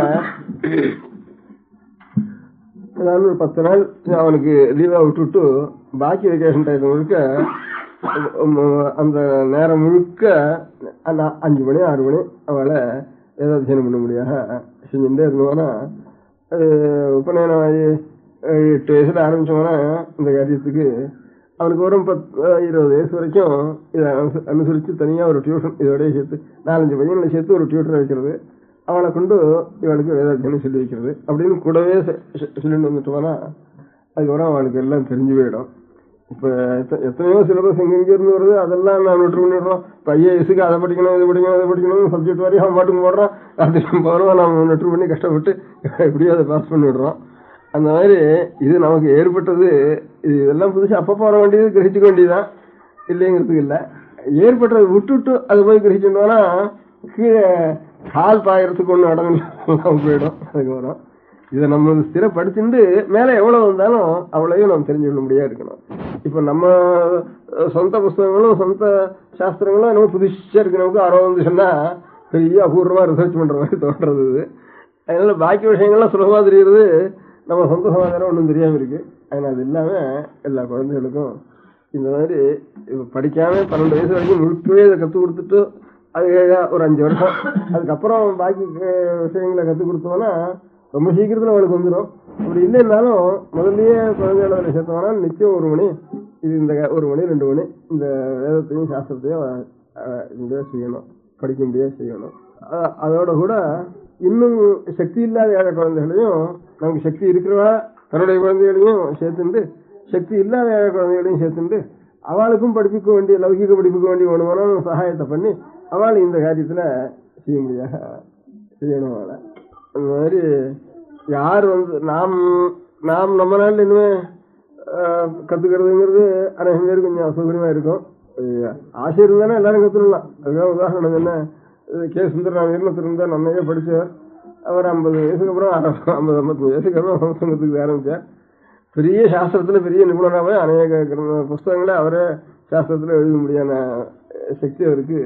ஏதாவது ஒரு 10 நாள் அவனுக்கு லீவா விட்டுட்டு பாக்கி வெக்கேஷன் டயத்துல முழுக்க அந்த நேரம் முழுக்க 5 மணி 6 மணி அவளை வேதாத்தியனம் பண்ண முடியாத செஞ்சுட்டே இருந்தோம்னா அது உபநயனம் ஆகி 8 வயசுல ஆரம்பிச்சோம்னா இந்த காரியத்துக்கு அவனுக்கு வரும் 20 வயசு வரைக்கும் இதை அனுசரித்து தனியா ஒரு டியூஷன் இதோடய சேர்த்து 4-5 பையன்களை சேர்த்து ஒரு டியூட்டரை வைக்கிறது, அவளை கொண்டு இவளுக்கு வேதாத்தியனம் சொல்லி வைக்கிறது அப்படின்னு கூடவே சொல்லிட்டு வந்துட்டோம்னா அதுக்கப்புறம் அவளுக்கு எல்லாம் தெரிஞ்சு போயிடும். இப்ப எத்தனையோ சிலபஸ் எங்க இருந்து வருது, அதெல்லாம் நான் விட்டு பண்ணிடுறோம். இப்போ ஐஏஎஸ்க்கு அதை படிக்கணும் இதை படிக்கணும் அதை படிக்கணும் சப்ஜெக்ட் வரையும் அவன் பாட்டுக்கு போடுறான். அது பரவாயில்ல நம்ம நெட்டு பண்ணி கஷ்டப்பட்டு எப்படியோ அதை பாஸ் பண்ணிவிடுறோம். அந்த மாதிரி இது நமக்கு ஏற்பட்டது. இதெல்லாம் புதுசு அப்பப்போ வர வேண்டியது கிரகிச்சுக்க வேண்டியதுதான், இல்லைங்கிறதுக்கு இல்லை. ஏற்பட்டதை விட்டுட்டு அது போய் கிரகிச்சுட்டோம்னா கீழே கால் பாயறதுக்கு ஒன்று அடங்கு போயிடும். அதுக்கு வரும் இதை நம்ம ஸ்திரப்படுத்திட்டு மேலே எவ்வளவு வந்தாலும் அவ்வளவையும் நம்ம தெரிஞ்சுக்கொள்ள முடியாது இருக்கணும். இப்போ நம்ம சொந்த புஸ்தகங்களும் சொந்த சாஸ்திரங்களும் நம்ம புதுசாக இருக்கிறவங்க யாரோ வந்து சொன்னா பெரிய அபூர்வமாக ரிசர்ச் பண்ற மாதிரி தோன்றது. அதனால பாக்கி விஷயங்கள்லாம் சுலபமாக தெரியுறது, நம்ம சொந்த சமாதானம் ஒன்றும் தெரியாமல் இருக்கு. அதனால் அது இல்லாமல் எல்லா குழந்தைகளுக்கும் இந்த மாதிரி இப்போ படிக்காம 12 வயசு வரைக்கும் முழுக்கவே இதை கற்றுக் கொடுத்துட்டு அது ஒரு 5 வருஷம் அதுக்கப்புறம் பாக்கி விஷயங்களை கற்றுக் கொடுத்தோம்னா ரொம்ப சீக்கிரத்தில் அவளுக்கு வந்துடும். அப்படி இல்லைன்னாலும் முதல்லயே குழந்தைகளை சேர்த்தோம்னா நிச்சயம் 1 மணி இது இந்த 1 மணி 2 மணி இந்த வேதத்தையும் சாஸ்திரத்தையும் முடியாது செய்யணும், படிக்க முடியாது செய்யணும். அதோட கூட இன்னும் சக்தி இல்லாத ஏழை குழந்தைகளையும் நமக்கு சக்தி இருக்கிறவா தன்னுடைய குழந்தைகளையும் சேர்த்துண்டு சக்தி இல்லாத ஏழை குழந்தைகளையும் சேர்த்துண்டு அவளுக்கும் படிப்புக்க வேண்டிய லௌகிக படிப்புக்க வேண்டிய வேணுமான சகாயத்தை பண்ணி அவள் இந்த காரியத்தில் செய்ய முடியாது செய்யணும். அவளை அந்த மாதிரி யார் வந்து நாம் நம்ம நாட்டில் இனிமே கத்துக்கிறதுங்கிறது அநேகம் பேர் கொஞ்சம் அசௌகரியமா இருக்கும். ஆசை இருந்தானே எல்லாரும் கத்துக்கலாம். அதுக்காக உதாரணம் என்ன, கே சுந்தரராமன் இருந்தார், நன்மையே படிச்சவர். அவர் 50 வயசுக்கு அப்புறம் 50-53 வயசுக்கு அப்புறம் சங்கத்துக்கு ஆரம்பிச்சார். பெரிய சாஸ்திரத்துல பெரிய நிபுணராகவே அநேக புஸ்தகங்களை அவரே சாஸ்திரத்துல எழுத முடியாத சக்தி அவருக்கு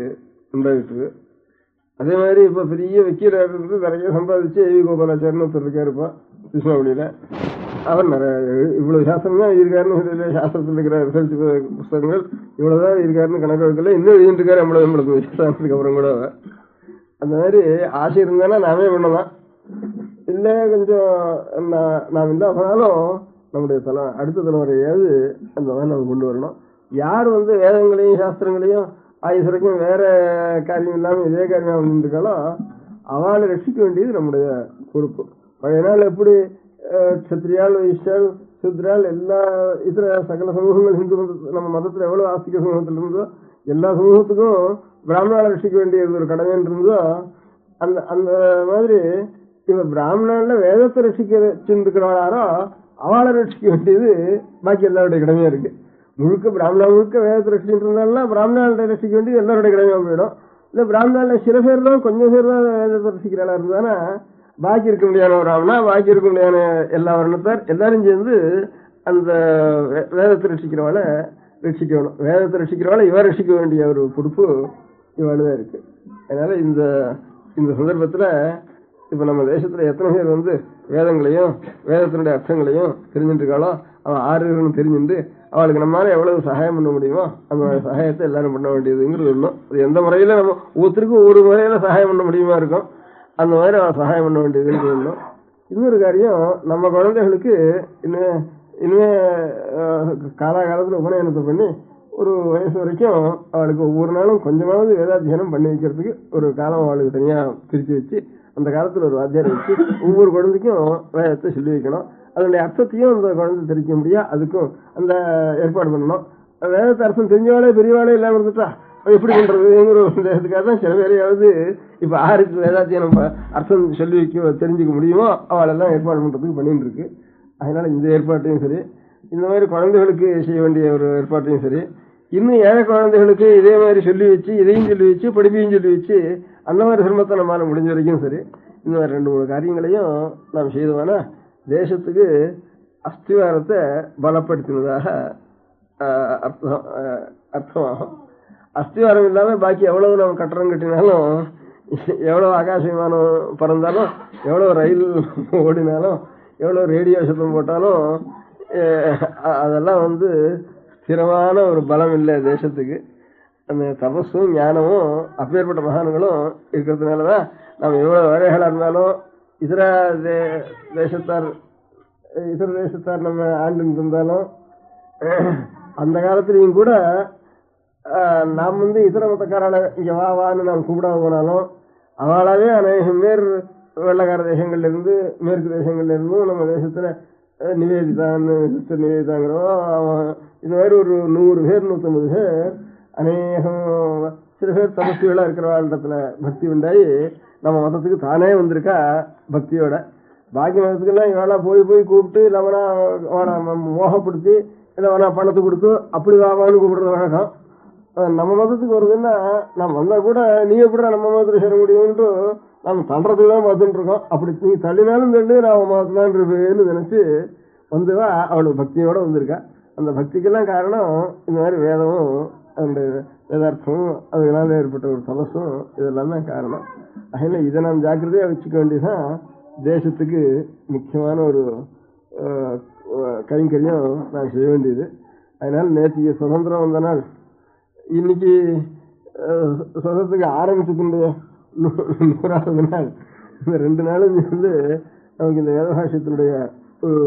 உண்டாயிட்டு. அதே மாதிரி இப்ப பெரிய வக்கீல இருந்து நிறைய சம்பாதிச்சு ஏவி கோபாலாச்சாரியன்னு ஒருத்தர் இருக்காருப்பா கிருஷ்ணாவளியில. அவர் நிறைய இவ்வளவு சாஸ்திரம் தான் இருக்காருன்னு சாஸ்திரத்தில் இருக்கிற ரிசர்ச் புஸ்தகங்கள் இவ்வளவுதான் இருக்காருன்னு கணக்கு வைக்கல, இன்னும் எழுதிட்டு இருக்காரு 50 வயசானதுக்கு அப்புறம் கூட. அந்த மாதிரி ஆசை இருந்தானா நாமே பண்ணலாம், இல்லை கொஞ்சம் நாம் இல்லாமனாலும் நம்முடைய அடுத்த தலைமுறையாவது அந்த மாதிரி நம்ம கொண்டு வரணும். யார் வந்து வேதங்களையும் சாஸ்திரங்களையும் ஆயுசு வரைக்கும் வேற காரியம் இல்லாமல் இதே காரியம் வந்துருக்காளோ அவளை ரட்சிக்க வேண்டியது நம்முடைய பொறுப்பு. பழைய நாள் எப்படி சத்திரியால் வைஷ்யால் சூத்ரால் எல்லா இதர சகல சமூகங்கள் இந்து நம்ம மதத்தில் எவ்வளவு ஆஸ்திக சமூகத்தில் இருந்தோ எல்லா சமூகத்துக்கும் பிராமணால ரட்சிக்க வேண்டியது ஒரு கடமைன்னு இருந்தோ அந்த அந்த மாதிரி இப்ப பிராமணால வேதத்தை ரட்சிக்கிறவாளோ அவளை ரட்சிக்க வேண்டியது பாக்கி எல்லாருடைய கடமையா இருக்கு. முழுக்க பிராமணா முழுக்க வேதத்தை ரட்சிச்சுட்டு இருந்தாலும் பிராமணால ரட்சிக்க வேண்டியது எல்லாருடைய கடமையா போயிடும். இல்ல பிராமணால சில பேர் தான் கொஞ்சம் பேர் தான் வேதத்தை ரட்சிக்கிறாளா இருந்தானா பாக்கி இருக்க முடியாத பிராமணா பாக்கி இருக்க முடியாத எல்லா வர்ணத்தார் எல்லாரும் சேர்ந்து அந்த வேதத்தை ரட்சிக்கிறவாளை ரட்சிக்கணும். வேதத்தை ரட்சிக்கிறவாளை இவ ரட்சிக்க வேண்டிய ஒரு பொறுப்பு இவாளுதான் இருக்கு. அதனால இந்த இந்த சந்தர்ப்பத்துல இப்ப நம்ம தேசத்துல எத்தனை பேர் வந்து வேதங்களையும் வேதத்தினுடைய அர்த்தங்களையும் தெரிஞ்சுட்டு இருக்காளோ அவன் ஆறுன்னு தெரிஞ்சுட்டு அவளுக்கு நம்மளால எவ்வளவு சகாயம் பண்ண முடியுமோ அந்த சகாயத்தை எல்லாரும் பண்ண வேண்டியதுங்கிறது ஒண்ணும். அது எந்த முறையில நம்ம ஒவ்வொருத்தருக்கும் ஒவ்வொரு முறையில சகாயம் பண்ண முடியுமா இருக்கும், அந்த மாதிரி அவன் சகாயம் பண்ண வேண்டியதுன்னு ஒண்ணும். இன்னொரு காரியம், நம்ம குழந்தைகளுக்கு இனிமே காலாகாலத்துல உபநயனத்தை பண்ணி ஒரு வயசு வரைக்கும் அவளுக்கு ஒவ்வொரு நாளும் கொஞ்சமாவது வேதாத்தியனம் பண்ணி வைக்கிறதுக்கு ஒரு காலம் அவளுக்கு தனியா பிரிச்சு வச்சு அந்த காலத்துல ஒரு வாத்தியாரை வச்சு ஒவ்வொரு குழந்தைக்கும் வேதத்தை சொல்லி வைக்கணும். அதனுடைய அர்த்தத்தையும் அந்த குழந்தை தெரிவிக்க முடியா, அதுக்கும் அந்த ஏற்பாடு பண்ணணும். வேதத்தை அர்த்தம் தெரிஞ்சவாளே பெரியவாளே இல்லாம இருந்துட்டா எப்படி பண்றதுங்கிற ஒரு தான் சில பேரையாவது இப்ப ஆருக்கு வேதாத்தியனம் அர்த்தம் சொல்லி வைக்க தெரிஞ்சுக்க முடியுமோ அவளெல்லாம் ஏற்பாடு பண்றதுக்கு பண்ணிட்டு இருக்கு. அதனால இந்த ஏற்பாட்டையும் சரி, இந்த மாதிரி குழந்தைகளுக்கு செய்ய வேண்டிய ஒரு ஏற்பாட்டையும் சரி, இன்னும் ஏழை குழந்தைகளுக்கு இதே மாதிரி சொல்லி வச்சு இதையும் சொல்லி வச்சு படிப்பையும் சொல்லி வச்சு அந்த மாதிரி சிரமத்தை நம்மளால முடிஞ்ச வரைக்கும் சரி இந்த மாதிரி 2-3 காரியங்களையும் நாம் செய்தோம்னா தேசத்துக்கு அஸ்திவாரத்தை பலப்படுத்தினதாக அர்த்தமாகும். அஸ்திவாரம் இல்லாம பாக்கி எவ்வளவு நம்ம கட்டடம் கட்டினாலும் எவ்வளோ ஆகாச விமானம் பறந்தாலும், எவ்வளோ ரயில் ஓடினாலும், எவ்வளோ ரேடியோ சத்தம் போட்டாலும் அதெல்லாம் ஸ்திரமான ஒரு பலம் இல்லை தேசத்துக்கு. அந்த தபஸும் ஞானமும் அப்பேற்பட்ட மகான்களும் இருக்கிறதுனாலதான் நம்ம எவ்வளவு வேலைகளா இருந்தாலும் இதர தேசத்தார் நம்ம ஆண்டு இருந்தாலும் அந்த காலத்திலையும் கூட நாம் இதர மதக்காரால இங்க வான்னு நாம் கூப்பிடாம போனாலும் அவளாவே அநேகம் பேர் வெள்ளக்கார தேசங்கள்ல இருந்து மேற்கு தேசங்கள்ல இருந்தும் நம்ம தேசத்துல நிவேதிதாங்கிறோம் இந்த மாதிரி ஒரு 100 பேர் 150 பேர் அநேகம் சில பேர் தபஸ்விகளா இருக்கிற வாழ்டத்துல பக்தி உண்டாயி நம்ம மதத்துக்கு தானே வந்திருக்கா பக்தியோட. பாக்கி மதத்துக்கெல்லாம் இவளா போய் கூப்பிட்டு இல்லவனா மோகப்படுத்தி இல்லவனா பணத்தை கொடுத்து அப்படி வாவான்னு கூப்பிடுறது வழக்கம். நம்ம மதத்துக்கு வருதுன்னா நம்ம வந்தா கூட நீ எப்படி நம்ம மதத்துல சேர முடியும்னு நம்ம தள்ளுறதுக்கு தான் பார்த்துட்டு இருக்கோம். அப்படி நீ தள்ளினாலும் தள்ளி நான் மதத்துலான் இருப்பேன்னு நினைச்சு வந்துவா அவளுக்கு பக்தியோட வந்திருக்கா. அந்த பக்திக்கெல்லாம் காரணம் இந்த மாதிரி வேதமும் அதனுடைய வேதார்த்தமும் அதனால ஏற்பட்ட ஒரு தபசும் இதெல்லாம் தான் காரணம். அதனால இதை நாம் ஜாக்கிரதையா வச்சுக்க வேண்டியதுதான் தேசத்துக்கு முக்கியமான ஒரு கைங்கரியம் நான் செய்ய வேண்டியது. அதனால நேற்று சுதந்திரம் வந்த நாள், இன்னைக்கு சுதந்திரத்துக்கு ஆரம்பிச்சதுடைய 100வது நாள். இந்த 2 நாளும் நமக்கு இந்த வேதபாஷ்யத்தினுடைய ஒரு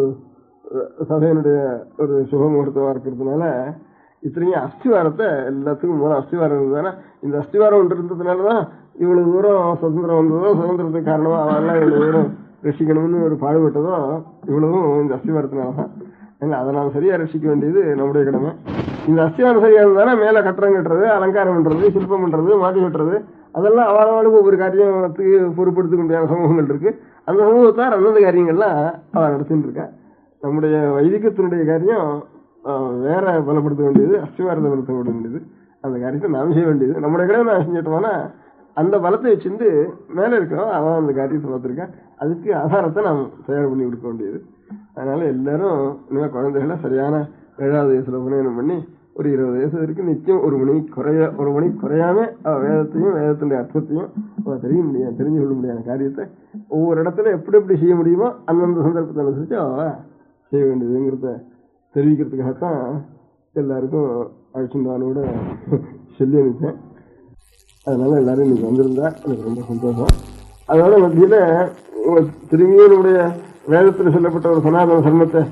சபையினுடைய ஒரு சுபமுகூர்த்தமா இருக்கிறதுனால இத்தனையும் அஸ்திவாரத்தை எல்லாத்துக்கும் மூலம் அஸ்திவாரம் இருந்ததுன்னா இந்த அஸ்திவாரம் ஒன்று இருந்ததுனாலதான் இவ்வளவு தூரம் சுதந்திரம் வந்ததோ, சுதந்திரத்துக்கு காரணமா அவெல்லாம் இவ்வளவு தூரம் ரசிக்கணும்னு ஒரு பாடுபட்டதோ இவ்வளவும் இந்த அஸ்திவாரத்தினாலதான். அதை நாம் சரியா ரசிக்க வேண்டியது நம்முடைய கடமை. இந்த அஸ்திவாரம் சரியா இருந்தானா மேல கட்டடம் கட்டுறது, அலங்காரம் பண்றது, சிற்பம் பண்றது, மாட்டி கட்டுறது அதெல்லாம் அவளுக்கு ஒவ்வொரு காரியத்துக்கு பொறுப்படுத்திக்க முடியாத சமூகங்கள் இருக்கு. அந்த சமூகத்தார் அந்தந்த காரியங்கள்லாம் அவள் நடத்திட்டு இருக்கா. நம்முடைய வைதிகத்தினுடைய காரியம் வேற பலப்படுத்த வேண்டியது, அஸ்திவாரத்தை பலப்படுத்த வேண்டியது. அந்த காரியத்தை நாம் செய்ய வேண்டியது. நம்முடைய கடமை நான் செஞ்சிட்டோம்னா அந்த பலத்தை வச்சிருந்து மேல இருக்கிறோம் அவன் அந்த காரியத்தை பார்த்துருக்கான். அதுக்கு ஆதாரத்தை நாம் தயார் பண்ணி கொடுக்க வேண்டியது. அதனால எல்லாரும் இனிமே குழந்தைகளை சரியான 7வது வயசுல உபநயனம் பண்ணி ஒரு 20 வயசு வரைக்கும் நிச்சயம் ஒரு மணி குறையாம வேதத்தையும் வேதத்தினுடைய அர்த்தத்தையும் தெரிஞ்சு கொள்ள முடியாத காரியத்தை ஒவ்வொரு இடத்துல எப்படி செய்ய முடியுமோ அந்தந்த சந்தர்ப்பத்தை அனுசரிச்சு அவ செய்ய வேண்டியதுங்கிறத தெரிவிக்கிறதுக்காகத்தான் எல்லாருக்கும் அழைச்சுட்டானோட சொல்லி அனுப்பிச்சேன். அதனால எல்லாரும் இன்னைக்கு வந்திருந்தா எனக்கு ரொம்ப சந்தோஷம். அதனால மத்தியில திரும்பியும் நம்முடைய வேதத்தில் சொல்லப்பட்ட ஒரு சனாதன தர்மத்தை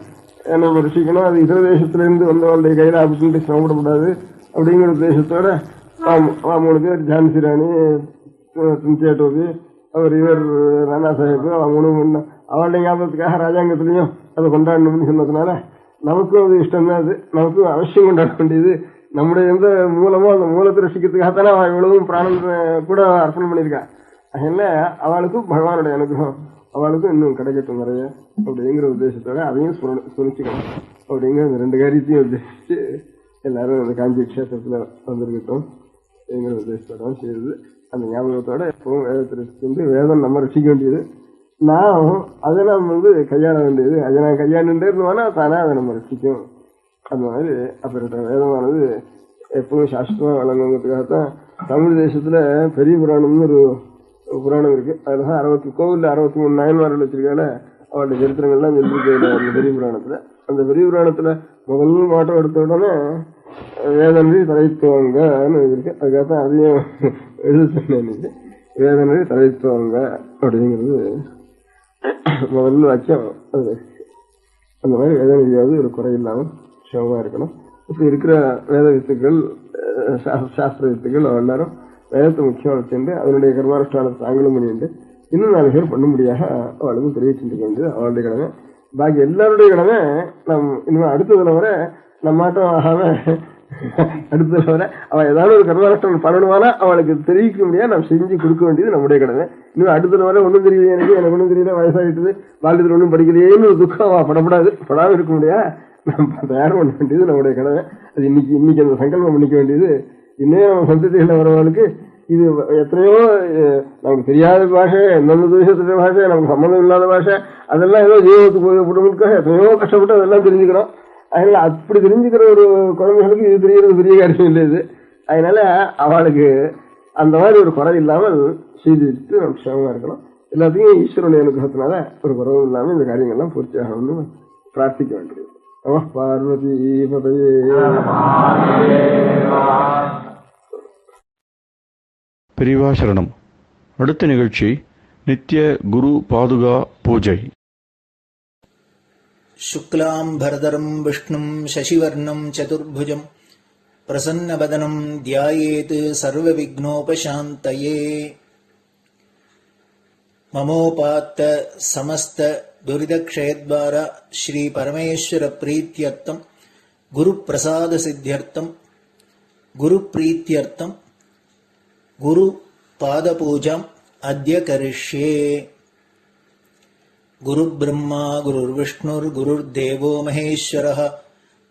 நம்ம ரசிக்கணும். அது இதர தேசத்திலிருந்து வந்தவங்களுடைய கையில அப்படின்னு சிரமப்படக்கூடாது அப்படிங்கிற உத்தேசத்தோட 3 பேர் ஜான்சி ராணி, டோபி, இவர் ராணா சாஹிப் அவளுடைய ஞாபகத்துக்காக ராஜாங்கத்திலையும் அதை கொண்டாடணும்னு சொன்னதுனால நமக்கும் அது இஷ்டம் தான். அது நமக்கும் அவசியம் கொண்டாட வேண்டியது. நம்முடைய எந்த மூலமோ அந்த மூலத்தை ரசிக்கிறதுக்காகத்தானே அவள் இவ்வளவும் பிராணம் கூட அர்ப்பணம் பண்ணியிருக்கா. அதனால அவளுக்கும் பகவானுடைய அனுகிரகம் அவளுக்கும் இன்னும் கிடைக்கட்டும் நிறைய அப்படிங்கிற உத்தேசத்தோட அதையும் சுனிச்சுக்கணும் அப்படிங்கிற இந்த 2 காரியத்தையும் உத்தேசிச்சு எல்லாரும் அந்த காஞ்சி கஷேத்திரத்துல வந்திருக்கட்டும் அப்படிங்கிற உத்தேசத்தோட செய்யுது. அந்த ஞாபகத்தோட எப்பவும் வேதத்தை ரசிச்சு வேதம் நம்ம ரசிக்க வேண்டியது. நான் அதை நாம் கையாள வேண்டியது. அதை நான் கையாண்டுட்டே இருந்தோம்னா தானே அதை நம்ம ரசிக்கும். அந்த மாதிரி அப்படிப்பட்ட வேதமானது எப்பவும் சாஸ்திரமா வழங்குறதுக்காகத்தான் தமிழ் தேசத்துல பெரிய புராணம்னு ஒரு புராணம் இருக்கு. அதுலதான் கோவில்ல 63 நாயன்மார்கள் வச்சிருக்கால அவருடைய சரித்திரங்கள்லாம் சொல்லிருக்கு அந்த பெரிய புராணத்துல. அந்த பெரிய புராணத்துல முதல் மாட்டம் எடுத்த உடனே வேதனரி தலைத்துவங்கன்னு இருக்கு. அதுக்காகத்தான் அதையும் எழுத சொன்னேன். வேதனரி தலைத்துவங்க அப்படிங்கிறது முதல்ல வாக்கியம். அது அந்த மாதிரி வேதனையாவது ஒரு குறையில்லாமல் சிவமா இருக்கணும். இப்படி இருக்கிற வேத வித்துக்கள், சாஸ்திர வித்துக்கள் எல்லாரும் வேதத்தை முக்கியம் வச்சுட்டு அதனுடைய கர்மானுஷ்டானத்தை தாங்களும் பண்ணிட்டு இன்னும் 4 பேர் பண்ண முடியாத அவளுக்கும் தெரிவிச்சுட்டு வேண்டியது அவளுடைய கடமை. பாக்கி எல்லாருடைய கடமை நம் இனிமே அடுத்த தலைவரை நம்மாட்டம் ஆகாம அடுத்த தலைவரை அவள் ஏதாவது ஒரு கர்மானுஷ்டானம் பண்ணணுமானா அவளுக்கு தெரிவிக்க முடியாது நாம் செஞ்சு கொடுக்க வேண்டியது நம்முடைய கடமை. இன்னும் அடுத்த தலைவரை ஒன்றும் தெரியல, எனக்கு ஒன்றும் தெரியல, வயசாகிட்டது, வாழ்க்கையில் ஒன்றும் படிக்கலையேன்னு ஒரு துக்கம் அவள் படப்படாது, படாமல் இருக்க முடியாது. நம்ம தயார் பண்ண வேண்டியது நம்முடைய கடமை. அது இன்னைக்கு அந்த சங்கல்பம் பண்ணிக்க வேண்டியது. இன்னும் சந்ததிகள் வரவங்களுக்கு இது எத்தனையோ நமக்கு தெரியாத பாஷை, எந்தெந்த தேசத்துடைய பாஷை, நமக்கு சம்மந்தம் இல்லாத பாஷை, அதெல்லாம் ஏதோ ஜீவத்துக்கு போய் எத்தனையோ கஷ்டப்பட்டு அதெல்லாம் தெரிஞ்சுக்கிறோம். அதனால அப்படி தெரிஞ்சுக்கிற ஒரு குழந்தைகளுக்கு இது தெரியறது பெரிய காரியம் இல்லை. இது அதனால அவளுக்கு அந்த மாதிரி ஒரு குறை இல்லாமல் செய்துட்டு நம்ம சேவமா இருக்கணும். எல்லாத்தையும் ஈஸ்வரனுடைய அனுகிரகத்தினால ஒரு குறவும் இல்லாமல் இந்த காரியங்கள்லாம் பூர்த்தி ஆகணும்னு பிரார்த்திக்க வேண்டியது. நம பார்வதி பதையே. பெரியவா சரணம். அடுத்த நிகழ்ச்சி நித்திய குரு பாதுகா பூஜை. शुक्लां भरदरं विष्णुं शशिवर्णं चतुर्भुजं प्रसन्नवदनं ध्यायेत् सर्वविघ्नोपशान्तये. ममोपात्त समस्त दुरितक्षयद्वारा श्री परमेश्वर प्रीत्यर्थं गुरुप्रसाद सिद्ध्यर्थं गुरुप्रीत्यर्थं गुरुपादपूजाम् अद्य करिष्ये. गुरुर्ब्रह्मा गुरुर्विष्णुर्गुरुर्देवो महेश्वरः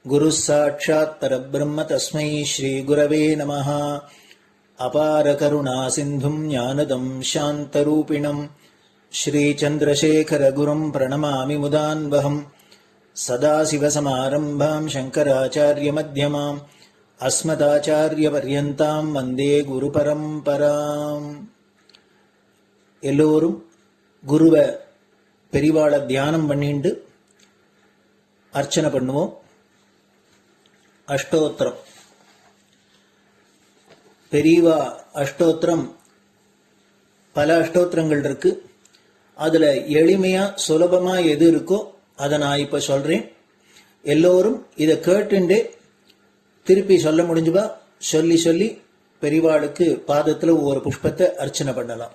गुरुः साक्षात् परब्रह्म तस्मै श्रीगुरवे नमः. अपारकरुणासिन्धुं ज्ञानदं शान्तरूपिणं श्रीचन्द्रशेखरगुरुं प्रणमामि मुदान्वहम्. सदाशिवसमारम्भां शङ्कराचार्यमध्यमाम् अस्मदाचार्यपर्यन्तां वन्दे गुरुपरम्पराम्. எல்லோரும் குருவை பெரிவாளை தியானம் பண்ணிண்டு அர்ச்சனை பண்ணுவோம். அஷ்டோத்திரம். பெரியவா அஷ்டோத்திரம் பல அஷ்டோத்திரங்கள் இருக்கு. அதுல எளிமையா சுலபமா எது இருக்கோ அதை நான் இப்ப சொல்றேன். எல்லோரும் இதை கேட்டுண்டே திருப்பி சொல்ல முடிஞ்சுபா சொல்லி சொல்லி பெரிவாளுக்கு பாதத்துல ஒவ்வொரு புஷ்பத்தை அர்ச்சனை பண்ணலாம்.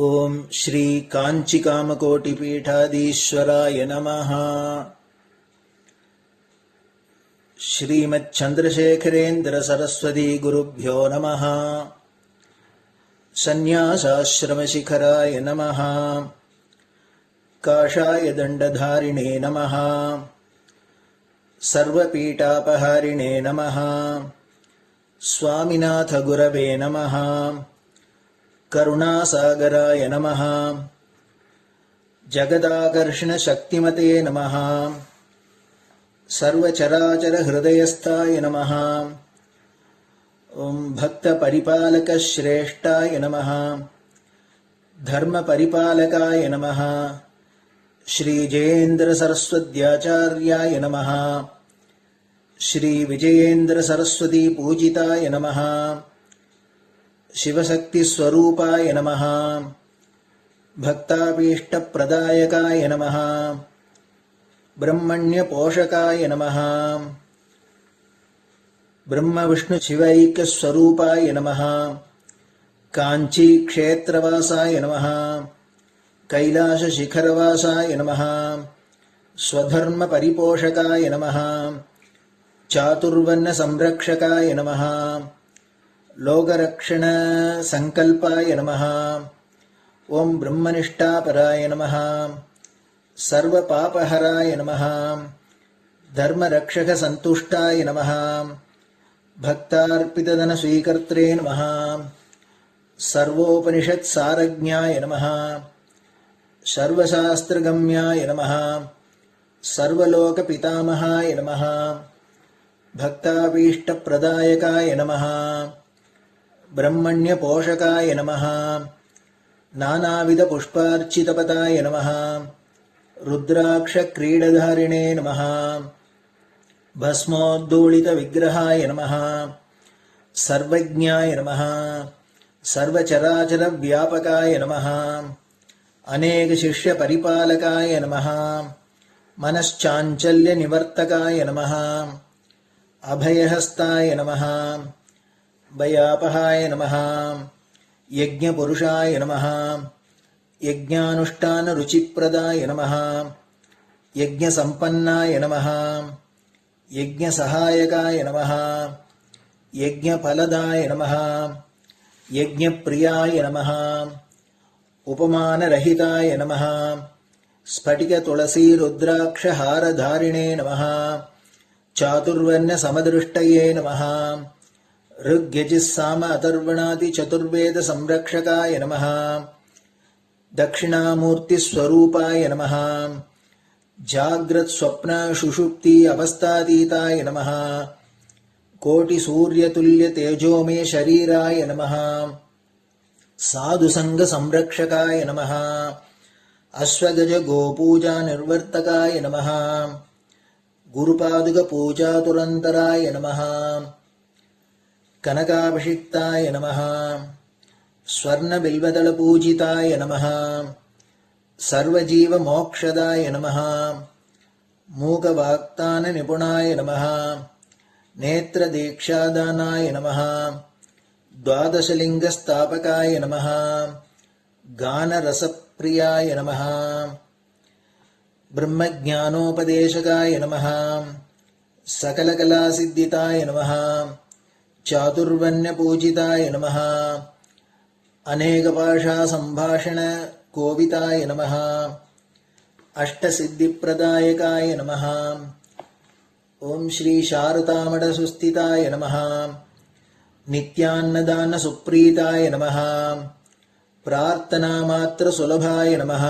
ओम श्री कांची कामकोटि पीठाधीश्वराय नमः. श्रीमत् चंद्रशेखरेन्द्र सरस्वती गुरुभ्यो नमः. संन्यासाश्रम शिखराय नमः. काषाय दंडधारिणे नमः. सर्वपीठापहारिणे नमः. स्वामिनाथ गुरवे नमः. करुणासागराय नमः. जगदाकर्षण शक्तिमते नमः. सर्वचराचर हृदयस्थाय नमः. ओम भक्त परिपालक श्रेष्ठाय नमः. धर्म परिपालकाय नमः. श्री जयेन्द्र सरस्वत्याचार्याय नमः. श्री विजयेन्द्र सरस्वती पूजिताय नमः. शिवशक्ति स्वरूपाय नमः. भक्ताभीष्ट प्रदायकाय नमः. ब्रह्मण्य पोषकाय नमः. ब्रह्म विष्णु शिवैक्य स्वरूपाय नमः. कांची क्षेत्रवासाय नमः. कैलाश शिखरवासाय नमः. स्वधर्म परिपोषकाय नमः. चातुर्वर्ण संरक्षकाय नमः. लोकरक्षण संकल्पाय नमः. ओम ब्रह्मनिष्ठापराय नमः. सर्वपापहराय नमः. धर्मरक्षक संतुष्टाय नमः. भक्तार्पितधन स्वीकर्त्रे नमः. सर्वोपनिषत् सारज्ञाय नमः. सर्वशास्त्रगम्याय नमः. सर्वलोक पितामहाय नमः. भक्ताभीष्ट प्रदायकाय नमः. ब्रह्मण्य पोषकाय नमः. नानाविध पुष्पार्चितपताय नमः. रुद्राक्ष क्रीडधारिणे नमः. भस्मोद्धूलित विग्रहाय नमः. सर्वज्ञाय नमः. सर्वचराचर व्यापकाय नमः. अनेक शिष्य परिपालकाय नमः. मनश्चाञ्चल्य निवर्तकाय नमः. अभयहस्ताय नमः. भयापहाय नमः. यज्ञपुरुषाय नमः. यज्ञानुष्ठान रुचिप्रदाय नमः. यज्ञसम्पन्नाय नमः. यज्ञसहायकाय नमः. यज्ञफलदाय नमः. यज्ञप्रियाय नमः. उपमानरहिताय नमः. स्फटिक तुलसी रुद्राक्ष हारधारिणे नमः. चातुर्वर्ण समदृष्टये नमः. ऋग्यजुस्साम अथर्वणादि चतुर्वेद संरक्षकाय नमः. दक्षिणामूर्ति स्वरूपाय नमः. जाग्रत् स्वप्न सुषुप्ति अवस्थातीताय नमः. கோட்டி சூரிய துல்லிய தேஜோமே ஷரீராய நமஹ. சாது சங்க சம்ரக்ஷகாய நமஹ. அஸ்வகஜ கோபூஜா நிர்வர்த்தகாய நமஹ. குருபாதுக பூஜா துரந்தராய நமஹ. கனகாபிஷிக்தாய நமஹ. ஸ்வர்ண பில்வதள பூஜிதாய நமஹ. சர்வஜீவ மோக்ஷதாய நமஹ. மூகவாக்தான நிபுணாய நமஹ. நேத்ர தீக்ஷாதானாய நமஹ. துவாதசலிங்க ஸ்தாபகாய நமஹ. கான ரசப்பிரியாய நமஹ. பிரம்மஜானோபதேசகாய நமஹ. சகலகலாசித்திதாய நமஹ. சாதுர்வண்ய பூஜிதாய நமஹ. அநேகபாஷா சம்பாஷண கோவிதாய நமஹ. அஷ்டசித்திப்பிரதாயகாய நமஹ. ஓம் ஸ்ரீ சாரதாமட சுஸ்திதாய நமஹ. நித்யான்னதான சுப்ரீதாய நமஹ. பிரார்த்தனா மாத்திர சுலபாய நமஹ.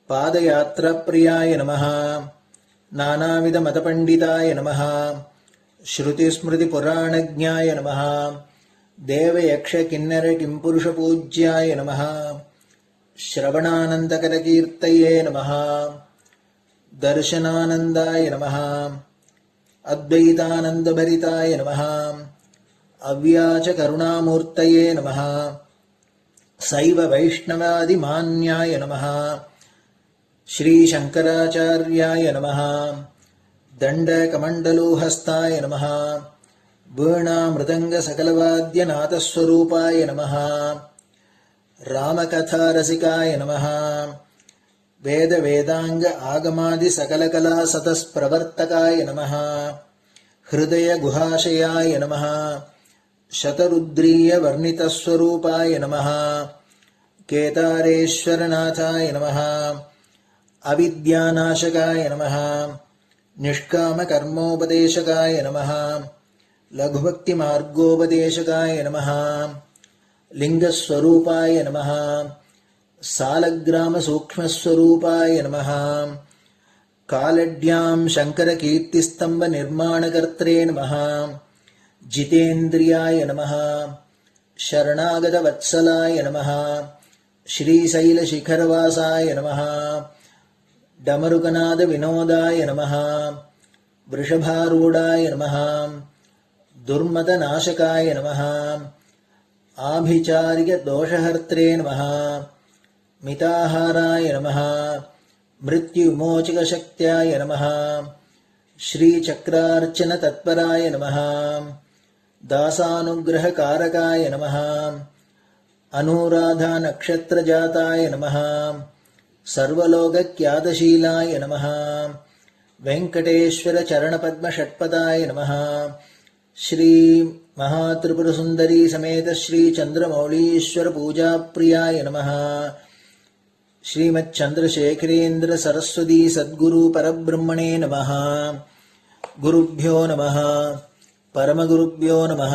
பாதயாத்ர பிரியாய நமஹ. நானாவித மதபண்டிதாய நமஹ. ஸ்ருதி ஸ்மிருதி புராணஜ்ஞாய நமஹ. தேவயக்ஷ கிண்ணர கிம்புருஷ பூஜ்யாய நமஹ. ஸ்ரவணானந்தகர கீர்த்தயே நமஹ. தர்சனானந்தாய நமஹ. அத்வைதானந்தபரிதாய நமஹ. அவ்யாச கருணாமூர்த்தயே நமஹ. சைவ வைஷ்ணவாதி மான்யாய நமஹ. ஸ்ரீ சங்கராச்சார்யாய நமஹ. தண்ட கமண்டலூஹஸ்தாய நமஹ. வீணா மிருதங்க சகலவாத்ய நாதஸ்வரூபாய நமஹ. ராமகதா ரசிகாய நமஹ. வேத வேதாங்க ஆகமாதி சகலகலா சதஸ்பிரவர்த்தகாய நமஹ. ஹிருதய குஹாஷயாய நமஹ. சதருத்ரீய வர்ணிதஸ்வரூபாய நமஹ. கேதாரேஸ்வரநாதாய நமஹ. அவித்யாநாசகாய நமஹ. நிஷ்காம கர்மோபதேசகாய நமஹ. லகுபக்தி மார்கோபதேசகாய நமஹ. லிங்கஸ்வரூபாய நமஹ. சாலக்கிராம சூக்ஷ்மஸ்வரூபாய நமஹ. காலட்யாம் சங்கர கீர்த்திஸ்தம்ப நிர்மாணகர்த்ரே நமஹ. ஜிதேந்திரியாய நமஹ. சரணாகத வத்சலாய நமஹ. ஸ்ரீசைல சிகரவாசாய நமஹ. டமருகநாத வினோதாய நமஹ. விருஷபாரூடாய நமஹ. துர்மத நாசகாய நமஹ. ஆபிசாரிக தோஷஹர்த்ரே நமஹ. மிதாஹாராய நமஹ. மிருத்யுமோச்சக சக்தியாய நமஹ. ஸ்ரீசக்ரார்ச்சன தத்பராய நமஹ. தாசானுகிரக காரகாய நமஹ. அனுராதா நக்ஷத்ர ஜாதாய நமஹ. சர்வலோகக்யாதசீலாய நமஹ. வெங்கடேஸ்வர சரணபத்ம ஷட்பதாய நமஹ. ஸ்ரீ மகாத்ரிபுர சுந்தரி சமேத ஸ்ரீ சந்திரமௌலீஸ்வர பூஜா பிரியாய நமஹ. ஸ்ரீமத் சந்திரசேகரேந்திர சரஸ்வதி சத்குரு பரபிரம்மணே நமஹ. குருப்யோ நமஹ. பரமகுருப்யோ நமஹ.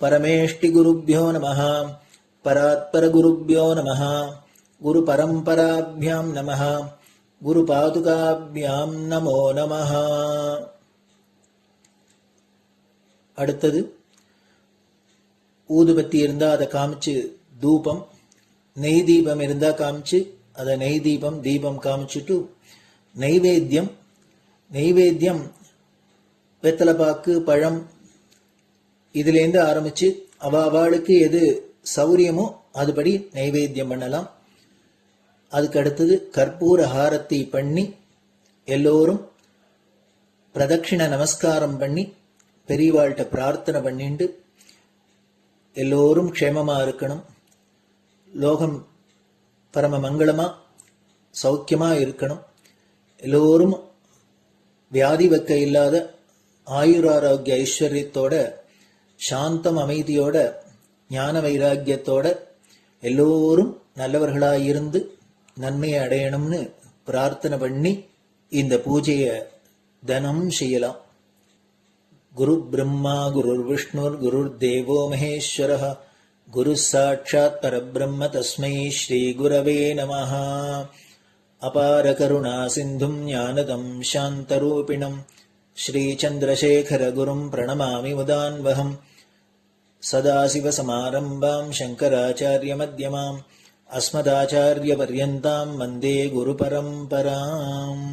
பரமேஷ்டி குருப்யோ நமஹ. பராத்பர குருப்யோ நமஹ. குரு பரம்பராபியாம் நமஹ. குரு பாதுகாபியாம் நமோ நமஹ. அடுத்தது ஊதுபத்தி இருந்தா அதை காமிச்சு தூபம், நெய் தீபம் இருந்தா காமிச்சு அதை நெய் தீபம் தீபம் காமிச்சுட்டு நைவேத்தியம். நைவேத்தியம் வெத்தலைப்பாக்கு பழம் இதுலேருந்து ஆரம்பிச்சு அவளுக்கு எது சௌரியமோ அதுபடி நைவேத்தியம் பண்ணலாம். அதுக்கு அடுத்தது கற்பூர ஹாரத்தி பண்ணி எல்லோரும் பிரதட்சிண நமஸ்காரம் பண்ணி பெரியவாள்கிட்ட பிரார்த்தனை பண்ணிண்டு எல்லோரும் க்ஷேமமா இருக்கணும், லோகம் பரம மங்களமா சௌக்கியமா இருக்கணும், எல்லோரும் வியாதி வெக்க இல்லாத ஆயுராரோக்கிய ஐஸ்வர்யத்தோட சாந்தம் அமைதியோட ஞான வைராக்கியத்தோட எல்லோரும் நல்லவர்களாயிருந்து நன்மையை அடையணும்னு பிரார்த்தனை பண்ணி இந்த பூஜையை தினம் செய்யலாம். குரு பிரம்மா குருர் விஷ்ணுர் குருர் தேவோ மகேஸ்வரः குரு சாட்சாத் பரபிரம்ம தஸ்மை ஸ்ரீ குரவே நமः. அபார கருணா சிந்தும் ஞானதம் சாந்தரூபிணம் श्रीचन्द्रशेखरगुरुं प्रणमामि मुदान्वहम् सदाशिवसमारम्भां शङ्कराचार्यमध्यमाम् अस्मदाचार्यपर्यन्तां वन्दे குருபரம்பராம்.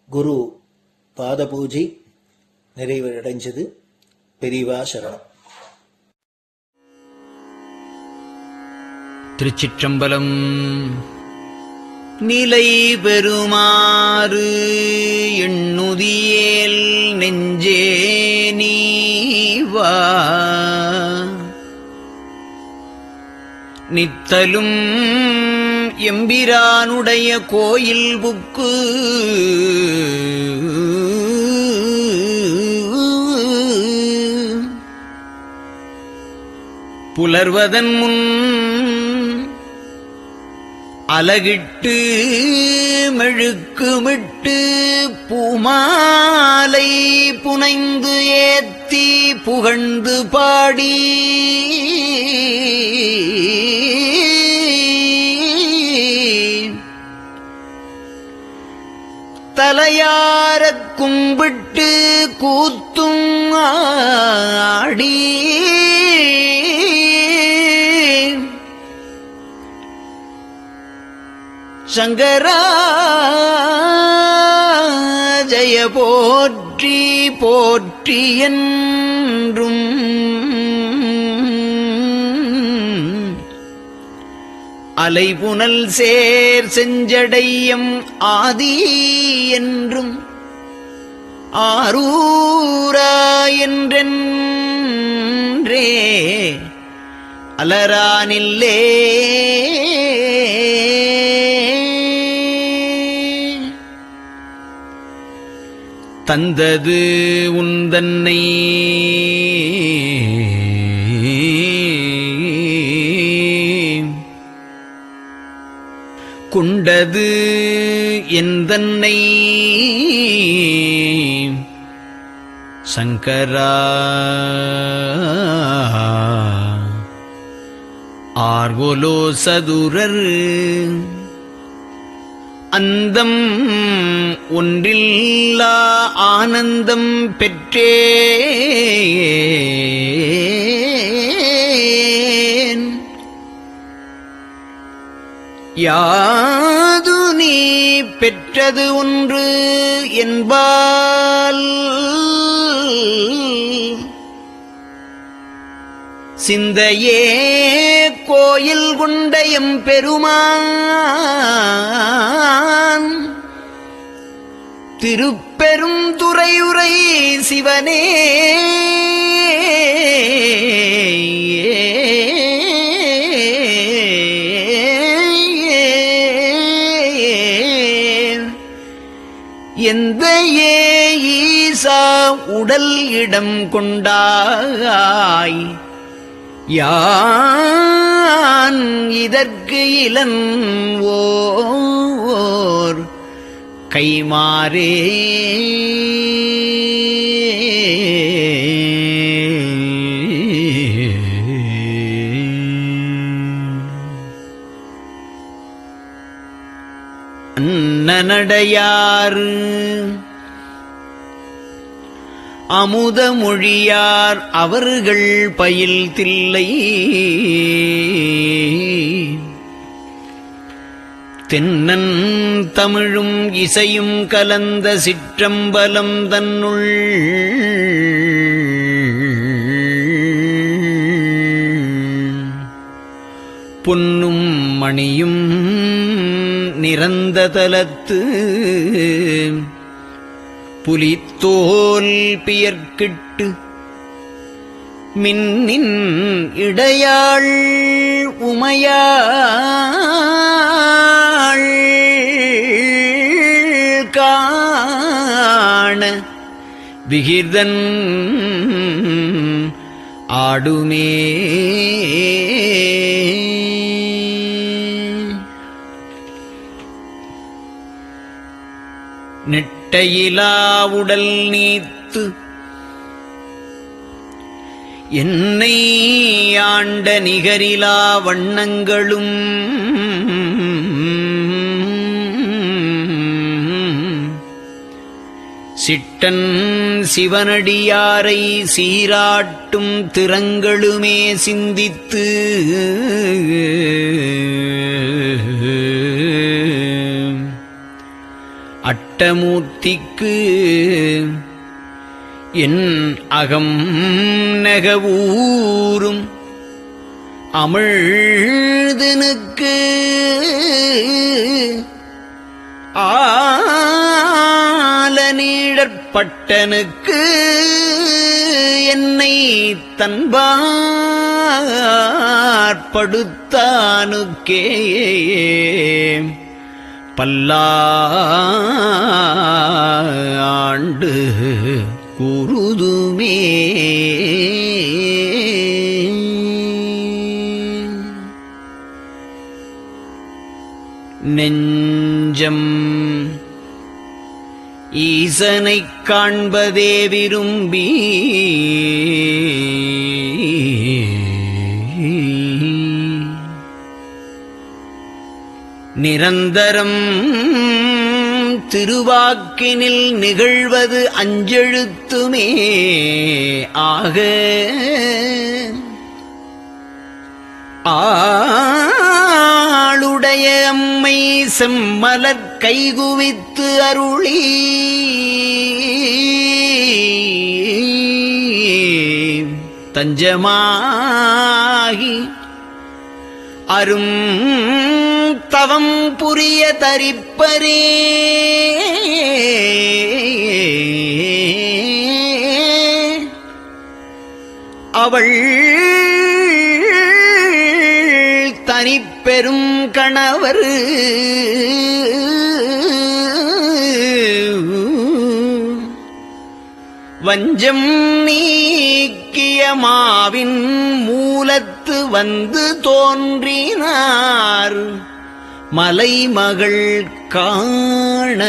குரு பாதபூஜை நிறைவடைஞ்சது. பெரியவா சரணம். திருச்சிற்றம்பலம். நிலை பெறுமாறு எண்ணுதியேல் நெஞ்சே நீவா, நித்தலும் எம்பிரானுடைய கோயில் புக்கு புலர்வதன் முன் அலகிட்டு மெழுக்குமிட்டு பூமாலை புனைந்து ஏத்தி புகழ்ந்து பாடி தலையாரக் கும்பிட்டு கூத்தும் ஆடி சங்கரா ஜய போற்றி போற்றி என்றும் அலைபுனல் சேர் செஞ்சடையம் ஆதி என்றும் ஆரூரா என்றென்றே அலரானில்லே தந்தது உந்தன்னை கொண்டது எந்தன்னை சங்கரா ஆர்கோலோ சதுரர் அந்தம் ஒன்றில்லா ஆனந்தம் பெற்றேன். யாது நீ பெற்றது ஒன்று என்பால் சிந்தையே கோயில் கொண்ட எம்பெருமான் திருப்பெரும் துறையுரை சிவனே எந்த ஈசா உடல் இடம் கொண்டாய் யான் இதற்கு இலன் ஓர் கைமாறே. அன்னநடையார் அமுத மொழியார் அவர்கள் பயில் தில்லை தென்னன் தமிழும் இசையும் கலந்த சிற்றம்பலம் தன்னுள் பொன்னும் மணியும் நிறந்த தலத்து புலித்தோல் பியர்க்கிட்டு மின்னின் இடையாள் உமையாள் காண விகிர்தன் ஆடுமே. நெட்டையிலா உடல் நீத்து என்னை ஆண்ட நிகரிலா வண்ணங்களும் சிட்டன் சிவனடியாரை சீராட்டும் திறங்களுமே சிந்தித்து அட்டமூர்த்திக்கு என் அகம் நெகவூரும் அமிழ்தனுக்கு ஆலநீழற்பட்டனுக்கு என்னை தன்பாற்படுத்தானுக்கே பல்லாண்டு கூறுதுமே. நெஞ்சம் ஈசனைக் காண்பதே விரும்பி நிரந்தரம் திருவாக்கினில் நிகழ்வது அஞ்செழுத்துமே ஆக ஆளுடைய அம்மை செம்மலர் கைகுவித்து அருளி தஞ்சமாகி அரும் தவம் புரிய தரிப்பரே அவள் தனிப்பெரும் கணவர் வஞ்சம் நீக்கிய மாவின் மூலத்து வந்து தோன்றினார் மலைமகள் காண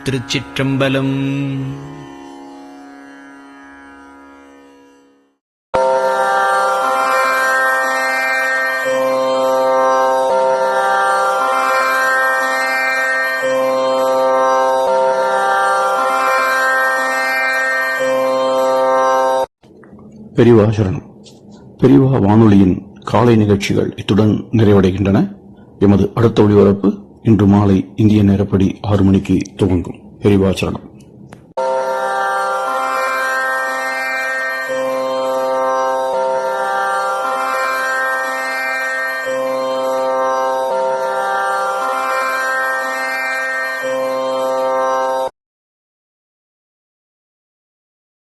திருச்சிற்றம்பலம். பெரியவா சரணம். பெரியவா வானொலியின் காலை நிகழ்ச்சிகள் இத்துடன் நிறைவடைகின்றன. எமது அடுத்த ஒளிபரப்பு இன்று மாலை இந்திய நேரப்படி 6 மணிக்கு துவங்கும். பெரியவா சரணம்.